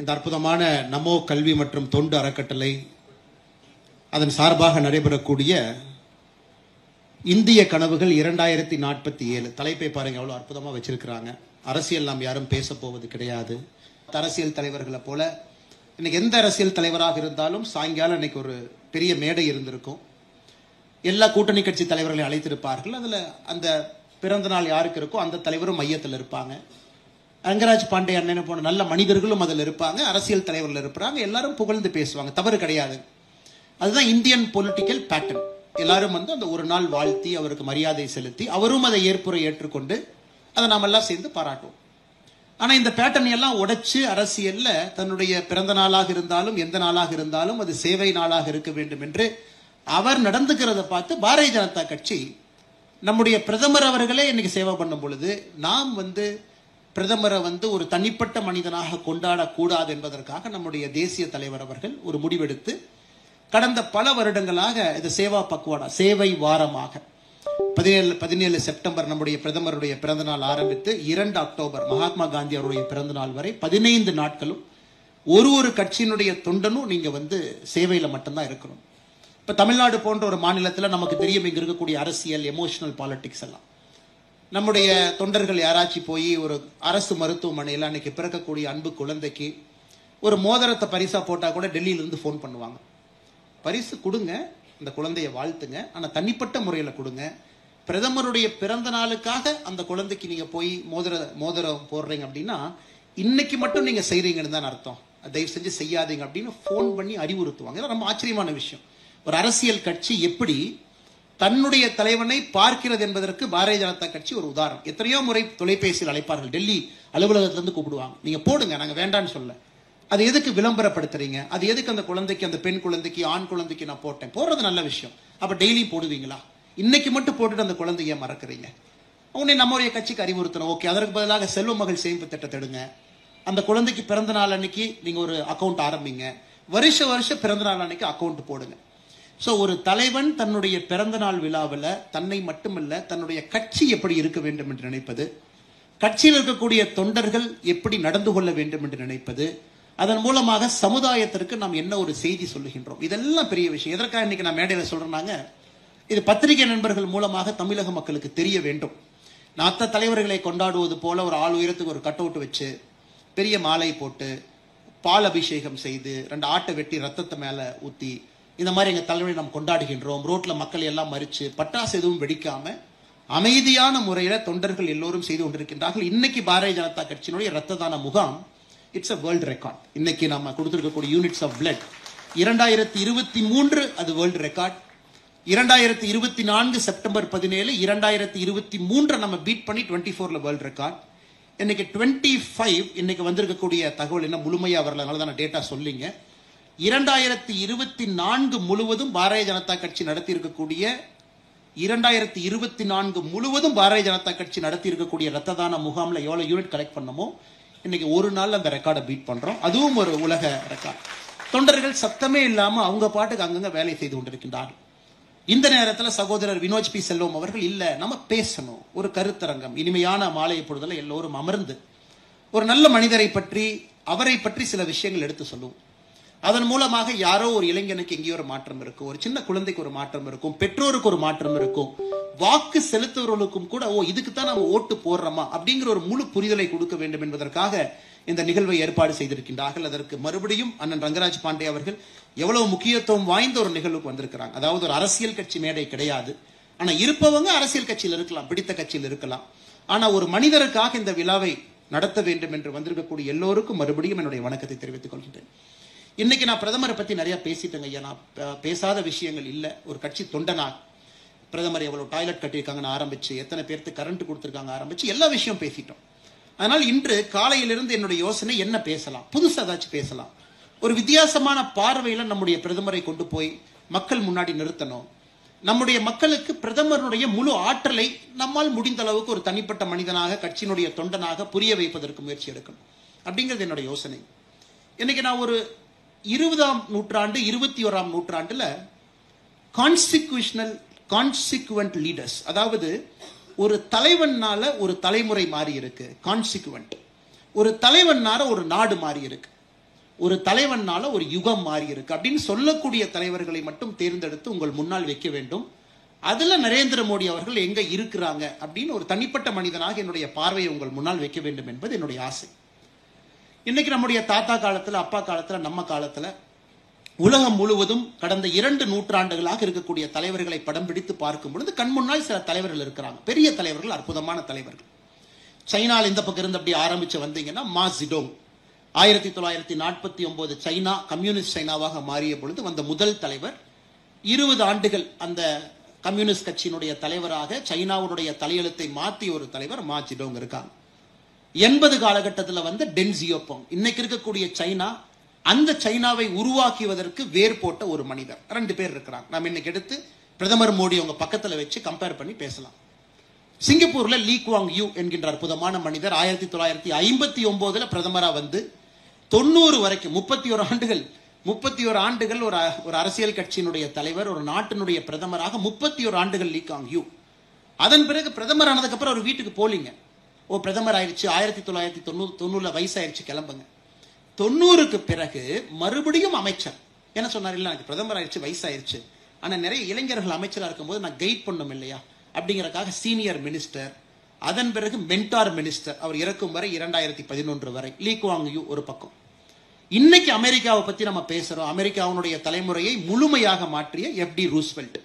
இந்த அற்புதமான நமோ கல்வி மற்றும் தொண்டு அறக்கட்டளை அதன் சார்பாக நடைபெறக்கூடிய இந்திய கனவுகள் 2047 தலைப்பை பாருங்க, எவ்வளவு அற்புதமா வச்சிருக்கிறாங்க. அரசியல் நாம் யாரும் பேச போவது கிடையாது. அரசியல் தலைவர்களை போல இன்னைக்கு எந்த அரசியல் தலைவராக இருந்தாலும் சாயங்காலம் இன்னைக்கு ஒரு பெரிய மேடை இருந்திருக்கும். எல்லா கூட்டணி கட்சி தலைவர்களை அழைத்திருப்பார்கள். அதுல அந்த பிறந்த நாள் யாருக்கு இருக்கோ அந்த தலைவரும் மையத்தில் இருப்பாங்க. ரங்கராஜ் பாண்டே அண்ணன் போன நல்ல மனிதர்களும் அதில் இருப்பாங்க. அரசியல் தலைவர்கள் இருப்பாங்க. எல்லாரும் புகழ்ந்து பேசுவாங்க, தவறு கிடையாது. அதுதான் இந்தியன் பொலிட்டிக்கல் பேட்டர்ன். எல்லாரும் அந்த ஒரு நாள் வாழ்த்தி அவருக்கு மரியாதை செலுத்தி அவரும் அதை ஏற்புரை ஏற்றுக்கொண்டு அதை நாம் எல்லாம் சேர்ந்து பாராட்டுவோம். ஆனா இந்த பேட்டர்ன் எல்லாம் உடைச்சு அரசியல்ல தன்னுடைய பிறந்த நாளாக இருந்தாலும் எந்த நாளாக இருந்தாலும் அது சேவை நாளாக இருக்க வேண்டும் என்று அவர் நடந்துக்கிறத பார்த்து பாரதிய ஜனதா கட்சி நம்முடைய பிரதமர் அவர்களே இன்னைக்கு சேவை பண்ணும் பொழுது நாம் பிரதமரை ஒரு தனிப்பட்ட மனிதனாக கொண்டாடக்கூடாது என்பதற்காக நம்முடைய தேசிய தலைவர் அவர்கள் ஒரு முடிவெடுத்து கடந்த பல வருடங்களாக இது சேவா பக்குவாடா சேவை வாரமாக 17 செப்டம்பர் நம்முடைய பிரதமருடைய பிறந்த நாள் ஆரம்பித்து 2 அக்டோபர் மகாத்மா காந்தி அவருடைய பிறந்த நாள் வரை 15 நாட்களும் ஒரு கட்சியினுடைய தொண்டனும் நீங்க சேவையில மட்டும்தான் இருக்கணும். இப்ப தமிழ்நாடு போன்ற ஒரு மாநிலத்தில் நமக்கு தெரியும், இங்க இருக்கக்கூடிய அரசியல் எமோஷனல் பாலிடிக்ஸ் எல்லாம். நம்முடைய தொண்டர்கள் யாராச்சும் போய் ஒரு அரசு மருத்துவமனையில் அன்னைக்கு பிறக்கக்கூடிய அன்பு குழந்தைக்கு ஒரு மோதிரத்தை பரிசா போட்டா கூட டெல்லியிலிருந்து போன் பண்ணுவாங்க. பரிசு கொடுங்க, அந்த குழந்தைய வாழ்த்துங்க, ஆனா தனிப்பட்ட முறையில் கொடுங்க. பிரதமருடைய பிறந்த நாளுக்காக அந்த குழந்தைக்கு நீங்க போய் மோதிரம் போடுறீங்க அப்படின்னா இன்னைக்கு மட்டும் நீங்க செய்றீங்கன்னு தான் அர்த்தம். தயவு செஞ்சு செய்யாதீங்க அப்படின்னு போன் பண்ணி அறிவுறுத்துவாங்க. ரொம்ப ஆச்சரியமான விஷயம். ஒரு அரசியல் கட்சி எப்படி தன்னுடைய தலைவனை பார்க்கிறது என்பதற்கு பாரதிய ஜனதா கட்சி ஒரு உதாரணம். எத்தனையோ முறை தொலைபேசியில் அழைப்பார்கள், டெல்லி அலுவலகத்திலிருந்து கூப்பிடுவாங்க, நீங்க போடுங்க, நாங்க வேண்டான்னு சொல்ல. அது எதுக்கு விளம்பரப்படுத்துறீங்க? அது எதுக்கு அந்த குழந்தைக்கு, அந்த பெண் குழந்தைக்கு, ஆண் குழந்தைக்கு நான் போட்டேன், போடுறது நல்ல விஷயம். அப்ப டெய்லி போடுவீங்களா? இன்னைக்கு மட்டும் போட்டுட்டு அந்த குழந்தைய மறக்கிறீங்க. உடனே நம்முடைய கட்சிக்கு அறிவுறுத்தணும், ஓகே, அதற்கு பதிலாக செல்வ மகள் சேமிப்பு திட்டத்தை எடுங்க. அந்த குழந்தைக்கு பிறந்த நாள் அன்னைக்கு நீங்க ஒரு அக்கௌண்ட் ஆரம்பிங்க. வருஷம் பிறந்த நாள் அன்னைக்கு அக்கௌண்ட் போடுங்க. சோ ஒரு தலைவன் தன்னுடைய பிறந்த நாள் விழாவில் தன்னை மட்டுமல்ல தன்னுடைய கட்சி எப்படி இருக்க வேண்டும் என்று நினைப்பது, கட்சியில் இருக்கக்கூடிய தொண்டர்கள் எப்படி நடந்து கொள்ள வேண்டும் என்று நினைப்பது, அதன் மூலமாக சமுதாயத்திற்கு நாம் என்ன ஒரு செய்தி சொல்லுகின்றோம், இதெல்லாம் பெரிய விஷயம். எதற்காக இன்னைக்கு நான் மேடையில சொல்றேன்னாங்க, இது பத்திரிகை நண்பர்கள் மூலமாக தமிழக மக்களுக்கு தெரிய வேண்டும். நாத்த தலைவர்களை கொண்டாடுவது போல ஒரு ஆள் உயரத்துக்கு ஒரு கட் அவுட் வச்சு பெரிய மாலை போட்டு பால் அபிஷேகம் செய்து 2 ஆட்டை வெட்டி ரத்தத்தை மேல ஊத்தி இந்த மாதிரி எங்க தலைவரை நாம் கொண்டாடுகின்றோம். ரோட்ல மக்கள் எல்லாம் மறிச்சு பட்டாசு எதுவும் வெடிக்காம அமைதியான முறையில தொண்டர்கள் எல்லோரும் செய்து கொண்டிருக்கின்றார்கள். இன்னைக்கு பாரதிய ஜனதா கட்சியினுடைய ரத்த தான முகாம் இட்ஸ் a வேர்ல்ட் ரெக்கார்ட். இன்னைக்கு நம்ம கொடுத்திருக்கக்கூடிய யூனிட்ஸ் ஆஃப் பிளட் 2023 அது வேர்ல்ட் ரெக்கார்ட். 2024 செப்டம்பர் 17 2023 நம்ம பீட் பண்ணி 24ல வேர்ல்ட் ரெக்கார்ட். இன்னைக்கு 25 இன்னைக்கு வந்திருக்கக்கூடிய தகவல் என்ன முழுமையா வரல, அதனால தான் டேட்டா சொல்லிங்க. 2024 முழுவதும் பாரதிய ஜனதா கட்சி நடத்தி இருக்கக்கூடிய 2024 முழுவதும் பாரதிய ஜனதா கட்சி நடத்தி இருக்கக்கூடிய ரத்த தான முகாம்ல எவ்வளவு யூனிட் கலெக்ட் பண்ணமோ இன்னைக்கு ஒரு நாள் அந்த ரெக்கார்டை பீட் பண்றோம். அதுவும் ஒரு உலக ரெக்கார்ட். தொண்டர்கள் சத்தமே இல்லாம அவங்க பாட்டுக்கு அங்கங்க வேலை செய்து கொண்டிருக்கின்றார்கள். இந்த நேரத்தில் சகோதரர் வினோஜ் பி செல்வம் அவர்கள் இல்ல நம்ம பேசணும், ஒரு கருத்தரங்கம், இனிமையான மாலை பொழுதுல எல்லோரும் அமர்ந்து ஒரு நல்ல மனிதரை பற்றி அவரை பற்றி சில விஷயங்கள் எடுத்து சொல்லுவோம். அதன் மூலமாக யாரோ ஒரு இளைஞனுக்கு எங்கேயோ ஒரு மாற்றம் இருக்கும், ஒரு சின்ன குழந்தைக்கு ஒரு மாற்றம் இருக்கும், பெற்றோருக்கு ஒரு மாற்றம் இருக்கும், வாக்கு செலுத்துவர்களுக்கும் கூட இதுக்கு தான் நம்ம ஓட்டு போடுறோமா அப்படிங்கிற ஒரு முழு புரிதலை கொடுக்க வேண்டும் என்பதற்காக இந்த நிகழ்வை ஏற்பாடு செய்திருக்கின்றார்கள். அதற்கு மறுபடியும் அண்ணன் ரங்கராஜ் பாண்டே அவர்கள் எவ்வளவு முக்கியத்துவம் வாய்ந்த ஒரு நிகழ்வுக்கு வந்திருக்கிறாங்க. அதாவது ஒரு அரசியல் கட்சி மேடை கிடையாது, ஆனா இருப்பவங்க அரசியல் கட்சியில் இருக்கலாம், பிடித்த கட்சியில் இருக்கலாம், ஆனா ஒரு மனிதருக்காக இந்த விழாவை நடத்த வேண்டும் என்று வந்திருக்கக்கூடிய எல்லோருக்கும் மறுபடியும் என்னுடைய வணக்கத்தை தெரிவித்துக் கொள்கின்றேன். இன்னைக்கு நான் பிரதமரை பத்தி நிறைய பேசிட்டேங்க ஐயா. நான் பேசாத விஷயங்கள் இல்ல. ஒரு கட்சி தொண்டனா பிரதமர் எவ்வளவு டாய்லெட் கட்டியிருக்காங்கன்னு ஆரம்பிச்சு, எத்தனை பேருக்கு கரண்ட் கொடுத்திருக்காங்க ஆரம்பிச்சு எல்லா விஷயம் பேசிட்டோம். அதனால் இன்று காலையிலிருந்து என்னுடைய யோசனை என்ன பேசலாம், புதுசா ஏதாச்சும் பேசலாம், ஒரு வித்தியாசமான பார்வையில நம்முடைய பிரதமரை கொண்டு போய் மக்கள் முன்னாடி நிறுத்தணும். நம்முடைய மக்களுக்கு பிரதமருடைய முழு ஆற்றலை நம்மால் முடிந்த அளவுக்கு ஒரு தனிப்பட்ட மனிதனாக கட்சியினுடைய தொண்டனாக புரிய வைப்பதற்கு முயற்சி எடுக்கணும் அப்படிங்கிறது என்னுடைய யோசனை. இன்னைக்கு நான் ஒரு 20ஆம் நூற்றாண்டு 21ஆம் நூற்றாண்டுல கான்சிக்வெண்ட் லீடர்ஸ், அதாவது ஒரு தலைவனால ஒரு தலைமுறை மாறி இருக்கு. கான்சிக்வெண்ட் ஒரு தலைவனால ஒரு நாடு மாறி இருக்கு. ஒரு தலைவனால ஒரு யுகம் மாறி இருக்கு அப்படின்னு சொல்லக்கூடிய தலைவர்களை மட்டும் தேர்ந்தெடுத்து உங்கள் முன்னால் வைக்க வேண்டும். அதுல நரேந்திர மோடி அவர்கள் எங்க இருக்கிறாங்க அப்படின்னு ஒரு தனிப்பட்ட மனிதனாக என்னுடைய பார்வையை உங்கள் முன்னால் வைக்க வேண்டும் என்பது என்னுடைய ஆசை. இன்னைக்கு நம்முடைய தாத்தா காலத்துல, அப்பா காலத்துல, நம்ம காலத்துல உலகம் முழுவதும் கடந்த 2 நூற்றாண்டுகளாக இருக்கக்கூடிய தலைவர்களை படம் பிடித்து பார்க்கும் பொழுது கண் முன்னால் சில தலைவர்கள் இருக்கிறாங்க. பெரிய தலைவர்கள், அற்புதமான தலைவர்கள். சைனால இந்த பக்கம் இருந்து அப்படி ஆரம்பிச்சு வந்தீங்கன்னா மா ஜெடோங் 1949 சைனா கம்யூனிஸ்ட் சைனாவாக மாறிய பொழுது வந்த முதல் தலைவர். 20 ஆண்டுகள் அந்த கம்யூனிஸ்ட் கட்சியினுடைய தலைவராக சைனாவுடைய தலையெழுத்தை மாற்றிய ஒரு தலைவர் மா ஜெடோங் இருக்காங்க. 80 காலகட்டத்தில் வந்து டென் ஜியோபாங், இன்னைக்கு இருக்கக்கூடிய சைனா, அந்த சைனாவை உருவாக்குவதற்கு வேர் போட்ட ஒரு மனிதர். 2 பேர் இருக்கிறாங்க. நம்ம இன்னைக்கு எடுத்து பிரதமர் மோடி அவங்க பக்கத்துல வச்சு கம்பேர் பண்ணி பேசலாம். சிங்கப்பூர்ல லீ குவாங் யூ என்கின்ற அற்புதமான மனிதர் 1959 பிரதமரா வந்து 90 வரைக்கும் 31 ஆண்டுகள் ஒரு அரசியல் கட்சியினுடைய தலைவர், ஒரு நாட்டினுடைய பிரதமராக 31 ஆண்டுகள் லீ குவாங் யூ. அதன் பிறகு பிரதமர் ஆனதுக்கு அப்புறம் ஒரு வீட்டுக்கு போலீங்க. பிரதமர் ஆயிடுச்சு, 1990 வயசாயிருச்சு, கிளம்புங்க. 90க்கு பிறகு மறுபடியும் அமைச்சர். என்ன சொன்னார்? இல்ல எனக்கு பிரதமர் ஆயிடுச்சு, வயசாயிருச்சு, ஆனா நிறைய இளைஞர்கள் அமைச்சரா இருக்கும்போது நான் கைட் பண்ணும் இல்லையா அப்படிங்கறக்காக சீனியர் மினிஸ்டர், அதன் பிறகு மென்டார் மினிஸ்டர். அவர் இறக்கும் வரை 2011 வரை லீ குவாங் யூ ஒரு பக்கம். இன்னைக்கு அமெரிக்காவை பத்தி நம்ம பேசுறோம். அமெரிக்காவுடைய தலைமுறையை முழுமையாக மாற்றிய எஃப்டி ரூஸ்வெல்ட்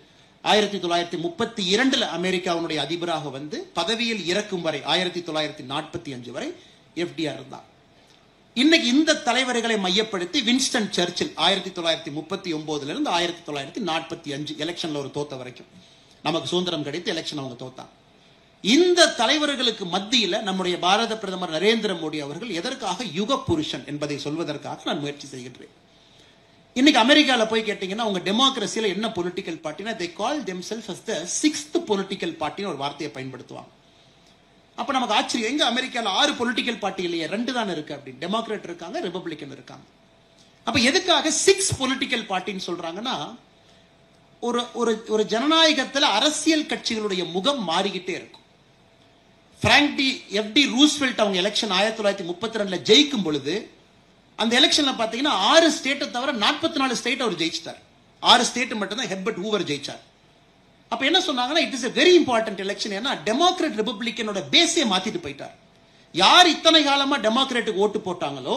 1932 அமெரிக்காவுடைய அதிபராக வந்து பதவியில் இறக்கும் வரை 1945 வரை எஃப்டிஆர் இருந்தார். இன்னைக்கு இந்த தலைவர்களை மையப்படுத்தி வின்ஸ்டன் சர்ச்சில் 1939 இருந்து 1945 எலெக்ஷன்ல ஒரு தோத்த வரைக்கும், நமக்கு சுதந்திரம் கிடைத்து எலெக்ஷன் அவங்க தோத்தாங்க. இந்த தலைவர்களுக்கு மத்தியில நம்முடைய பாரத பிரதமர் நரேந்திர மோடி அவர்கள் எதற்காக யுக புருஷன் என்பதை சொல்வதற்காக நான் முயற்சி செய்கின்றேன். இன்னைக்கு அமெரிக்கால போய் கேட்டீங்கன்னா உங்க டெமோக்ரஸியில என்ன political பார்ட்டினா they call themselves as the 6th political party ஒரு வார்த்தையை பயன்படுத்துவாங்க. அப்ப நமக்கு ஆச்சரியம், எங்க அமெரிக்கால 6 பொலிட்டிக்கல் பார்ட்டி இல்லையே, 2 தான் இருக்கு அப்படின்னு. டெமோக்ராட் இருக்காங்க, ரிபப்ளிகன் இருக்காங்க. அப்ப எதுக்காக 6 பொலிட்டிக்கல் பார்ட்டின்னு சொல்றாங்கன்னா, ஒரு ஜனநாயகத்துல அரசியல் கட்சிகளுடைய முகம் மாறிக்கிட்டே இருக்கும். எஃப்டி ரூஸ்வெல்ட் அவங்க எலெக்ஷன் 1932 ஜெயிக்கும் பொழுது அந்த எலெக்ஷன்ல பாத்தீங்கன்னா 6 ஸ்டேட்டை தவிர 44 ஸ்டேட் அவர் ஜெயிச்சிட்டார். 6 ஸ்டேட் மட்டும் தான் ஹெர்பர்ட் ஹூவர் ஜெயிச்சார். அப்ப என்ன சொன்னாங்கன்னா, it is a very important election. ஏன்னா டெமோக்ராட் ரிபப்ளிகனோட பேஸே மாத்திட்டு போயிட்டார். யார் இத்தனை காலமா டெமோக்ராட்டுக்கு ஓட்டு போட்டாங்களோ,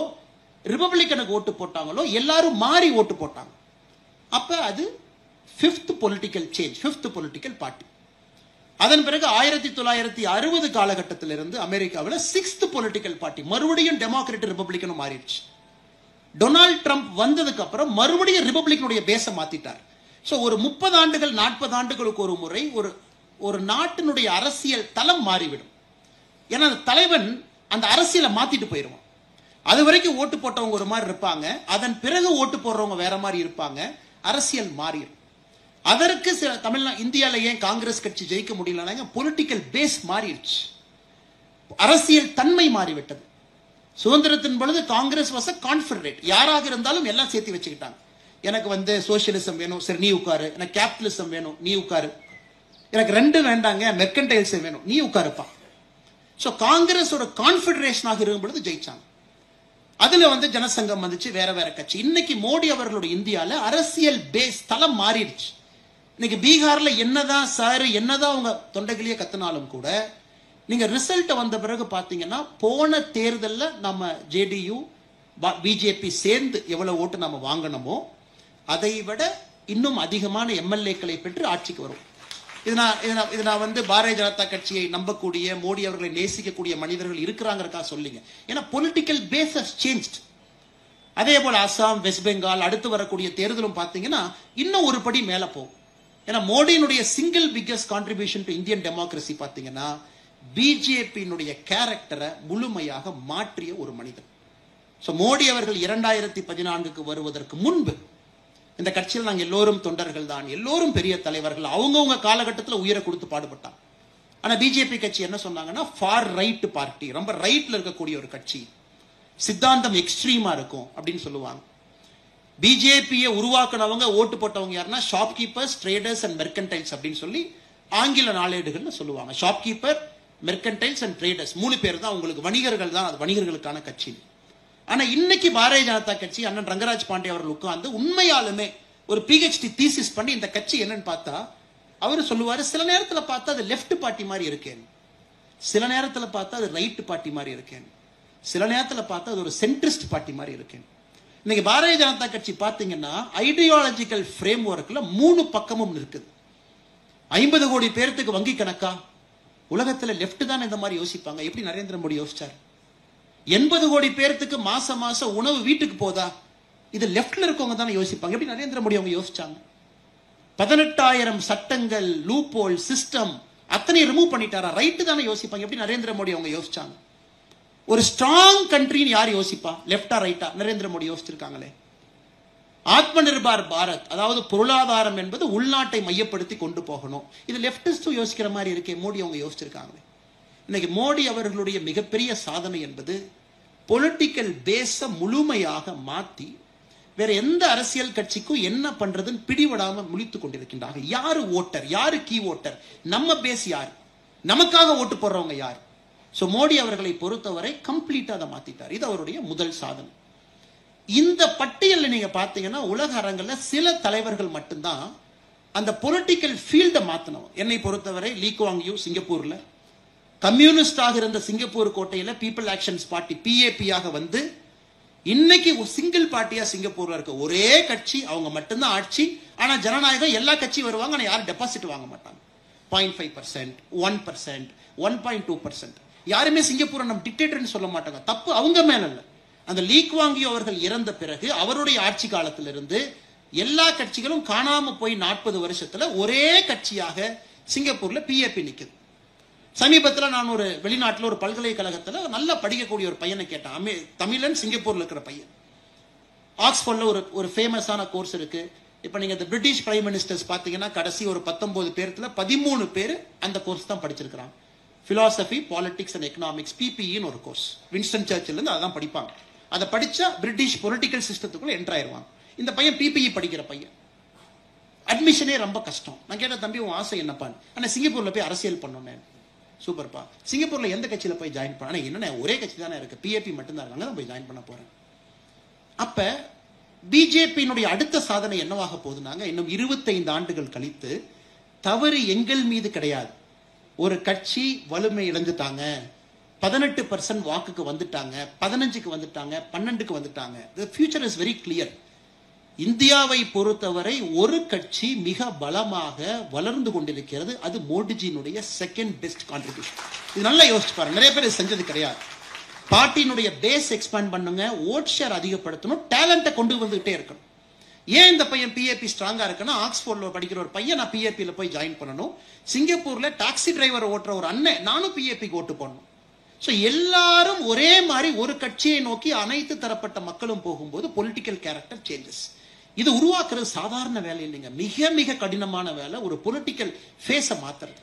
ரிபப்ளிகனுக்கு ஓட்டு போட்டாங்களோ, எல்லாரும் மாறி ஓட்டு போட்டாங்க. அப்ப அது 5th political change, 5th political party. அதன் பிறகு 1960 காலகட்டத்திலிருந்து அமெரிக்காவில் 6th பொலிட்டிக்கல் பார்ட்டி, மறுபடியும் டெமோக்ராட் ரிபப்ளிகனும் மாறிடுச்சு. டொனால்ட் ட்ரம்ப் வந்ததுக்கு அப்புறம் மறுபடியும் ரிபப்ளிகனுடைய பேஸ மாத்திட்டார். சோ ஒரு 30 ஆண்டுகள் 40 ஆண்டுகளுக்கு ஒரு முறை ஒரு நாட்டினுடைய அரசியல் தளம் மாறிவிடும். ஏன்னா அந்த தலைவன் அந்த அரசியலை மாத்திட்டு போயிருவான். அது வரைக்கும் ஓட்டு போட்டவங்க ஒரு மாதிரி இருப்பாங்க, அதன் பிறகு ஓட்டு போடுறவங்க வேற மாதிரி இருப்பாங்க, அரசியல் மாறிடும். அதற்கு இந்தியால ஏன் காங்கிரஸ் கட்சி ஜெயிக்க முடியல? பொலிட்டிக்கல் பேஸ் மாறிடுச்சு, அரசியல் தன்மை மாறிவிட்டது. சுதந்திரத்தின் பொழுது காங்கிரஸ் வாஸ் கான்ஃபெடரேட், யாராக இருந்தாலும் எல்லாம் சேர்த்து வச்சுக்கிட்டாங்க. எனக்கு வந்து சோசியலிசம் வேணும், சரி நீ உட்காரு. எனக்கு கேபிட்டலிசம் வேணும், நீ உட்காரு. எனக்கு 2 வேண்டாங்க, மெர்கன்டைல்ஸ் வேணும், நீ உட்காருப்பா. சோ காங்கிரஸ் ஒரு கான்ஃபெடரேஷனாக இருக்கும் பொழுது ஜெயிச்சாங்க. அதுல வந்து ஜனசங்கம் வந்துச்சு, வேற வேற கட்சி. இன்னைக்கு மோடி அவர்களுடைய இந்தியால அரசியல் பேஸ் தளம் மாறிடுச்சு. இன்னைக்கு பீகார்ல என்னதான் சார் என்னதான் அவங்க தொண்டைகளையே கத்தினாலும் கூட நீங்க ரிசல்ட் வந்த பிறகு பாத்தீங்கன்னா, போன தேர்தல்ல நம்ம ஜேடியு பிஜேபி சேர்ந்து எவ்வளவு ஓட்டு நம்ம வாங்கணுமோ அதை விட இன்னும் அதிகமான எம்எல்ஏக்களை பெற்று ஆட்சிக்கு வரும். இது நான் வந்து பாரதிய ஜனதா கட்சியை நம்பக்கூடிய, மோடி அவர்களை நேசிக்கக்கூடிய மனிதர்கள் இருக்கிறாங்க சொல்லிங்க. ஏன்னா பொலிட்டிக்கல் பேஸ் ஹஸ் சேஞ்ச்ட். அதே போல அசாம், வெஸ்ட் பெங்கால், அடுத்து வரக்கூடிய தேர்தலும் பாத்தீங்கன்னா இன்னும் ஒரு படி மேல போகும். ஏன்னா மோடியினுடைய single biggest contribution to Indian democracy பாத்தீங்கன்னா பிஜேபியினுடைய கேரக்டரை முழுமையாக மாற்றிய ஒரு மனிதன். சோ மோடி அவர்கள் 2014க்கு வருவதற்கு முன்பு இந்த கட்சியில் நாங்கள் எல்லோரும் தொண்டர்கள் தான், எல்லோரும் பெரிய தலைவர்கள், அவங்கவுங்க காலகட்டத்தில் உயிரை கொடுத்து பாடுபட்டாங்க. ஆனா பிஜேபி கட்சி என்ன சொன்னாங்கன்னா, ஃபார் ரைட் பார்ட்டி, ரொம்ப ரைட்ல இருக்கக்கூடிய ஒரு கட்சி, சித்தாந்தம் எக்ஸ்ட்ரீமா இருக்கும் அப்படின்னு சொல்லுவாங்க. பிஜேபியை உருவாக்குனவங்க ஓட்டு போட்டவங்க யாருன்னா ஷாப்கீப்பர்ஸ், ட்ரேடர்ஸ் அண்ட் மெர்கன்டைல்ஸ் அப்படின்னு சொல்லி ஆங்கில நாளேடுகள்ல சொல்லுவாங்க. ஷாப்கீப்பர், மெர்கன்டைல்ஸ் அண்ட் ட்ரேடர்ஸ் 3 பேர் தான் உங்களுக்கு வணிகர்கள் தான், அது வணிகர்களுக்கான கட்சி. ஆனா இன்னைக்கு பாரதிய ஜனதா கட்சி அண்ணன் ரங்கராஜ் பாண்டே அவர்கள் உட்கார்ந்து உண்மையாலுமே ஒரு பிஹெச்டி தீசிஸ் பண்ணி இந்த கட்சி என்னன்னு பார்த்தா அவரு சொல்லுவாரு, சில நேரத்துல பார்த்தா அது லெப்ட் பார்ட்டி மாதிரி இருக்கேன், சில நேரத்துல பார்த்தா அது ரைட் பார்ட்டி மாதிரி இருக்கேன், சில நேரத்துல பார்த்தா அது ஒரு சென்ட்ரிஸ்ட் பார்ட்டி மாதிரி இருக்கேன். இன்னைக்கு பாரதிய ஜனதா கட்சி பாத்தீங்கன்னா ஐடியாலஜிக்கல் ஃப்ரேம் ஒர்க்ல 3 பக்கமும் இருக்குது. 50 கோடி பேருக்கு வங்கி கணக்கா? உலகத்துல லெப்ட் தான் இந்த மாதிரி யோசிப்பாங்க. எப்படி நரேந்திர மோடி யோசிச்சார்? 80 கோடி பேருக்கு மாசம் உணவு வீட்டுக்கு போதா? இது லெப்ட்ல இருக்கவங்க தானே யோசிப்பாங்க. எப்படி நரேந்திர மோடி அவங்க யோசிச்சாங்க? 18,000 சட்டங்கள், லூப் ஹோல் சிஸ்டம் அத்தனை ரிமூவ் பண்ணிட்டாரா? ரைட் தானே யோசிப்பாங்க. எப்படி நரேந்திர மோடி அவங்க யோசிச்சாங்க? ஒரு ஸ்ட்ராங் கண்ட்ரின்னு யார் யோசிப்பா? லெப்டா ரைட்டா? நரேந்திர மோடி யோசிச்சிருக்காங்களே. ஆத்ம நிர்பார் பாரத், அதாவது பொருளாதாரம் என்பது உள்நாட்டை மையப்படுத்தி கொண்டு போகணும். இது லெப்டிஸ்டும் யோசிக்கிற மாதிரி இருக்கே. மோடி அவங்க யோசிச்சிருக்காங்களே. இன்னைக்கு மோடி அவர்களுடைய மிகப்பெரிய சாதனை என்பது பொலிட்டிக்கல் பேஸ முழுமையாக மாத்தி வேற எந்த அரசியல் கட்சிக்கும் என்ன பண்றதுன்னு பிடிபடாம முழித்துக் கொண்டிருக்கின்றார்கள். யாரு ஓட்டர், யாரு கீ ஓட்டர், நம்ம பேஸ் யார், நமக்காக ஓட்டு போடுறவங்க யார்? சோ மோடி அவர்களை பொறுத்தவரை கம்ப்ளீட்டா அதை மாத்திட்டார். இது அவருடைய முதல் சாதனை. இந்த பட்டியலில் நீங்க பாத்தீங்கன்னா உலக அரங்கில் சில தலைவர்கள் மட்டும்தான் அந்த பொலிட்டிக்கல் ஃபீல்ட மாத்தணும். என்னை பொறுத்தவரை லீ குவாங் யூ சிங்கப்பூர்ல கம்யூனிஸ்டாக இருந்த சிங்கப்பூர் கோட்டையில பீப்புள் ஆக்ஷன்ஸ் பார்ட்டி PAP வந்து இன்னைக்கு சிங்கிள் பார்ட்டியா சிங்கப்பூர்ல இருக்க ஒரே கட்சி, அவங்க மட்டும்தான் ஆட்சி. ஆனா ஜனநாயகம் எல்லா கட்சியும் வருவாங்க, ஆனா யாரும் டெபாசிட் வாங்க மாட்டாங்க. 0.5%, 1%, 1.2%. யாருமே சிங்கப்பூரை நம்ம டிக்டேட்டர்னு சொல்ல மாட்டாங்க. தப்பு அவங்க மேல இல்ல. அந்த லீ குவாங் யூ அவர்கள் இறந்த பிறகு அவருடைய ஆட்சி காலத்திலிருந்து எல்லா கட்சிகளும் காணாம போய் 40 வருஷத்துல ஒரே கட்சியாக சிங்கப்பூர்ல PAP நிக்குது. சமீபத்தில் நான் ஒரு வெளிநாட்டில் ஒரு பல்கலைக்கழகத்தில் நல்லா படிக்கக்கூடிய ஒரு பையனை கேட்டேன். தமிழன், சிங்கப்பூர்ல இருக்கிற பையன். ஆக்ஸ்போர்ட்ல ஒரு ஃபேமஸான கோர்ஸ் இருக்கு. இப்ப நீங்க இந்த பிரிட்டிஷ் பிரைம் மினிஸ்டர்ஸ் பாத்தீங்கன்னா கடைசி ஒரு 19 பேர்ல 13 பேர் அந்த கோர்ஸ் தான் படிச்சிருக்காங்க. Philosophy, politics and economics, PPE ஒரு கோர்ஸ். வின்ஸ்டன் சர்ச்சில் இருந்து அதான் படிப்பாங்க. அதை படிச்சா பிரிட்டிஷ் பொலிட்டிக்கல் சிஸ்டத்துக்குள்ள என்டர் ஆயிருவாங்க. இந்த பையன் PPE படிக்கிற பையன். அட்மிஷனே ரொம்ப கஷ்டம். நான் கேட்ட, தம்பி உன் ஆசை என்னப்பான்னு? ஆனா சிங்கப்பூர்ல போய் அரசியல் பண்ணணும். சூப்பர்ப்பா. சிங்கப்பூர்ல எந்த கட்சியில போய் ஜாயின் பண்ண? என்ன ஒரே கட்சி தானே இருக்கு, PAP மட்டும்தான் இருக்கு, அங்கதான் போய் ஜாயின் பண்ண போறேன். அப்ப பிஜேபியினுடைய அடுத்த சாதனை என்னவாக போகுதுனாங்க, இன்னும் 25 ஆண்டுகள் கழித்து தவறு எங்கள் மீது கிடையாது. ஒரு கட்சி வலிமை இழந்துட்டாங்க, 18% வாக்குக்கு வந்துட்டாங்க, 15க்கு வந்துட்டாங்க, 12க்கு வந்துட்டாங்க. The future is very clear. இந்தியாவை பொறுத்தவரை ஒரு கட்சி மிக பலமாக வளர்ந்து கொண்டிருக்கிறது. அது மோடிஜியினுடைய செகண்ட் பெஸ்ட் கான்ட்ரிபியூஷன். இது நல்லா யோசிச்சு பாருங்க. நிறைய பேர் செஞ்சது கிடையாது. பார்ட்டியினுடைய பேஸ் எக்ஸ்பேண்ட் பண்ணுங்க, ஓட் ஷேர் அதிகப்படுத்தணும், டேலண்ட்டை கொண்டு வந்துகிட்டே இருக்கணும். ஏன் இந்த பையன் PAP ஸ்ட்ராங்கா இருக்குன்னா, ஆக்ஸ்போர்ட்ல படிக்கிற ஒரு பையன் நான் PAP போய் ஜாயின் பண்ணணும். சிங்கப்பூர்ல டாக்ஸி டிரைவர் ஓட்டுற ஒரு அண்ணன் நானும் PAPக்கு ஓட்டு போடணும். சோ எல்லாரும் ஒரே மாதிரி ஒரு கட்சியை நோக்கி அனைத்து தரப்பட்ட மக்களும் போகும்போது பொலிட்டிக்கல் கேரக்டர் சேஞ்சஸ். இது உருவாக்குறது சாதாரண வேலை இல்லைங்க, மிக மிக கடினமான வேலை. ஒரு பொலிட்டிக்கல் ஃபேஸை மாத்துறது.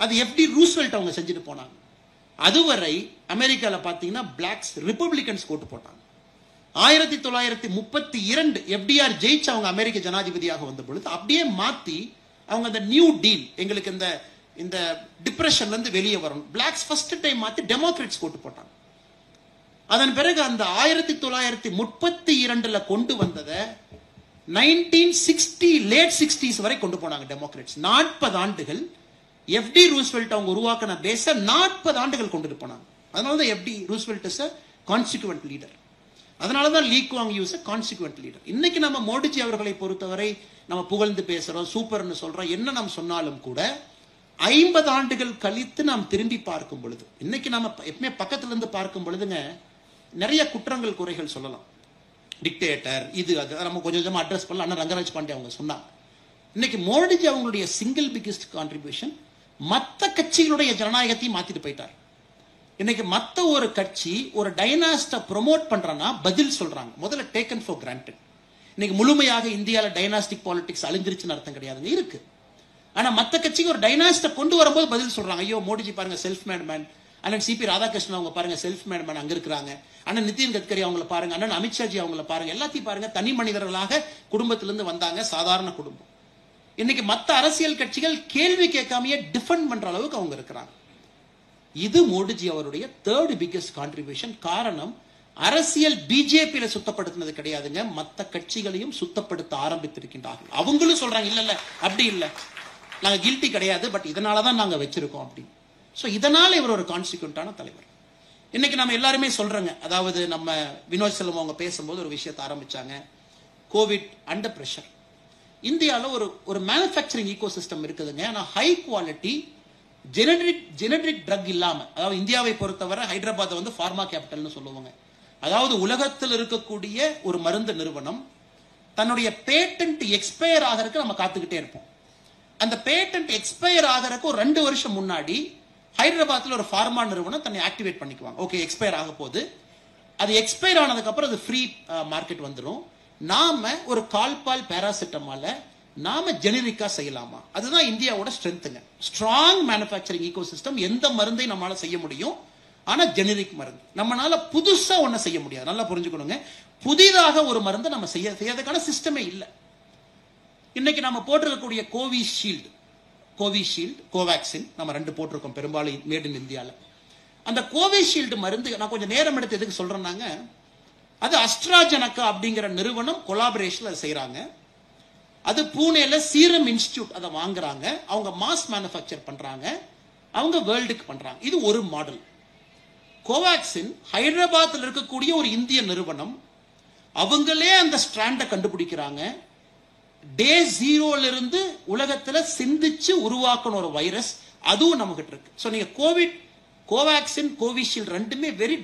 அது FD ரூஸ்வெல்ட் அவங்க செஞ்சுட்டு போனாங்க. அதுவரை அமெரிக்கால பாத்தீங்கன்னா பிளாக்ஸ் ரிப்பப்ளிகன்ஸ் ஓட்டு போட்டாங்க. 1932 FDR ஜெயிச்சு அவங்க அமெரிக்க ஜனாதிபதியாக வந்த பொழுது அப்படியே மாத்தி அவங்க அந்த நியூ டீல், எங்களுக்கு இந்த டிப்ரெஷன்ல இருந்து வெளியே வரணும், பிளாக்ஸ் ஃபர்ஸ்ட் டைம் மாத்தி டெமோக்ராட்ஸ் ஓட்டு போட்டாங்க. அதன் பிறகு அந்த 1932 கொண்டு வந்ததை 1960 லேட் 60s வரை கொண்டு போனாங்க டெமோக்ராட்ஸ். 40 ஆண்டுகள் FD ரூஸ்வெல்ட் அவங்க உருவாக்கின பேஸ 40 ஆண்டுகள் கொண்டு போனாங்க. அதனாலதான் FD Roosevelt is a consequent leader. அதனாலதான் Lee Kuan Yew is a consequent leader. இன்னைக்கு நம்ம மோடிஜி அவர்களை பொறுத்தவரை நம்ம புகழ்ந்து பேசுறோம், சூப்பர்னு சொல்றோம். என்ன நாம் சொன்னாலும் கூட 50 ஆண்டுகள் கழித்து நாம் திரும்பி பார்க்கும் பொழுது, இன்னைக்கு நம்ம எப்பவுமே பக்கத்துல இருந்து பார்க்கும் பொழுதுங்க நிறைய குற்றங்கள் குறைகள் சொல்லலாம். டிக்டேட்டர் இது அது நம்ம கொஞ்சம் கொஞ்சமா அட்ரஸ் பண்ணலாம். அண்ணா ரங்கராஜ் பாண்டே அவங்க சொன்னாங்க. இன்னைக்கு மோடிஜி அவங்களுடைய சிங்கிள் பிகெஸ்ட் கான்ட்ரிபியூஷன் மற்ற கட்சிகளுடைய ஜனநாயகத்தையும் மாத்திட்டு போயிட்டார். இன்னைக்கு மற்ற ஒரு கட்சி ஒரு டைனாஸ்ட ப்ரொமோட் பண்றனா பதில் சொல்றாங்க. முதல்ல டேக்கன் ஃபார் கிராண்டட். இன்னைக்கு முழுமையாக இந்தியாவில் டைனாஸ்டிக் பாலிடிக்ஸ் அழிஞ்சிருச்சுன்னு அர்த்தம் கிடையாதுங்க, இருக்கு. ஆனா மற்ற கட்சிக்கு ஒரு டைனாஸ்ட கொண்டு வரும்போது பதில் சொல்றாங்க. ஐயோ மோடிஜி பாருங்க செல்ஃப் மேட் மேன், அண்ணன் CP ராதாகிருஷ்ணன் அவங்க பாருங்க செல்ஃப் மேட் மேன் அங்க இருக்கிறாங்க, அண்ணன் நிதின் கட்கரி அவங்கள பாருங்க, அண்ணன் அமித்ஷாஜி அவங்கள பாருங்க, எல்லாத்தையும் பாருங்க தனி மனிதர்களாக குடும்பத்திலிருந்து வந்தாங்க, சாதாரண குடும்பம். இன்னைக்கு மற்ற அரசியல் கட்சிகள் கேள்வி கேட்காமையே டிஃபெண்ட் பண்ற அளவுக்கு அவங்க இருக்கிறாங்க. இது மோடிஜி அவருடைய தேர்ட் பிகெஸ்ட் கான்ட்ரிபியூஷன். காரணம், அரசியல் பிஜேபியில சுத்தப்படுத்தினது கிடையாதுங்க, மற்ற கட்சிகளையும் சுத்தப்படுத்த ஆரம்பித்திருக்கின்றார்கள். அவங்களும் சொல்றாங்க இல்ல இல்ல அப்படி இல்ல, நாங்க கில்ட்டி கிடையாது, பட் இதனாலதான் நாங்க வச்சிருக்கோம் அப்படி. சோ இதனால இவர் ஒரு கான்சிக்வென்டான தலைவர். இன்னைக்கு நம்ம எல்லாருமே சொல்றோங்க, அதாவது நம்ம வினோத் செல்வம் அவங்க பேசும்போது ஒரு விஷயத்தை ஆரம்பிச்சாங்க, கோவிட் அண்டர் பிரஷர். இந்தியாவில் ஒரு மேனுஃபேக்சரிங் ஈகோ சிஸ்டம் இருக்குதுங்க, ஆனா ஹை குவாலிட்டி ஜெனரிக் ட்ரக் இல்லாம, அதாவது இந்தியாவை பொறுத்தவரை ஹைதராபாத் வந்து ஃபார்மா கேபிட்டல்னு சொல்லுவாங்க. அதாவது உலகத்தில் இருக்கக்கூடிய ஒரு மருந்து நிறுவனம் தன்னுடைய பேட்டன்ட் எக்ஸ்பயர் ஆகிறதுக்கு நம்ம காத்துக்கிட்டே இருப்போம். அந்த பேட்டன்ட் எக்ஸ்பயர் ஆகிறதுக்கு ஒரு 2 வருஷம் முன்னாடி ஹைதராபாத்ல ஒரு ஃபார்மா நிறுவனம் தன்னை ஆக்டிவேட் பண்ணிக்குவாங்க. ஓகே, எக்ஸ்பயர் ஆக போகுது, அது எக்ஸ்பயர் ஆனதுக்கு அப்புறம் அது ஃப்ரீ மார்க்கெட் வந்துடும், நாம ஒரு கால்பால் பேராசிட்டமால நாம ஜெனரிக்கா செய்யலாமா? அதுதான் இந்தியாவோட ஸ்ட்ரென்த்துங்க. Strong manufacturing ecosystem. எந்த மருந்தை நம்மளால செய்ய முடியும், ஆனா ஜெனரிக் மருந்து. நம்மளால புதுசா ஒண்ணு செய்ய முடியாது, நல்லா புரிஞ்சுக்கணுங்க. புதிதாக ஒரு மருந்து நம்ம செய்யறதுக்கான சிஸ்டமே இல்லை. இன்னைக்கு நம்ம போட்டிருக்கக்கூடிய கோவிஷீல்டு, கோவேக்சின் நம்ம 2 போட்டிருக்கோம், பெரும்பாலும் மேட் இன் இந்தியாவில். அந்த கோவிஷீல்டு மருந்து நான் கொஞ்சம் நேரம் எடுத்து எதுக்கு சொல்றேன்னாங்க, அது அஸ்ட்ராஜெனகா அப்படிங்கிற நிறுவனம் கொலாபரேஷன்ல செய்யறாங்க. அது பூனேல சீரம் இன்ஸ்டிடியூட் அதை வாங்குறாங்க, அவங்க மாஸ் மேனுஃபேக்சர் பண்றாங்க, அவங்க வேர்ல்டுக்கு பண்றாங்க. இது ஒரு மாடல். கோவேக்சின் ஹைதராபாத்தில் இருக்கக்கூடிய ஒரு இந்திய நிறுவனம், அவங்களே அந்த ஸ்ட்ராண்டை கண்டுபிடிக்கிறாங்க. டே 0ல இருந்து உலகத்துல சிந்திச்சு உருவாக்கின ஒரு வைரஸ், அதுவும் நம்ம கிட்ட இருக்கு. சோ நீங்க கோவேக்சின் கோவிஷீல்டு ரெண்டுமே very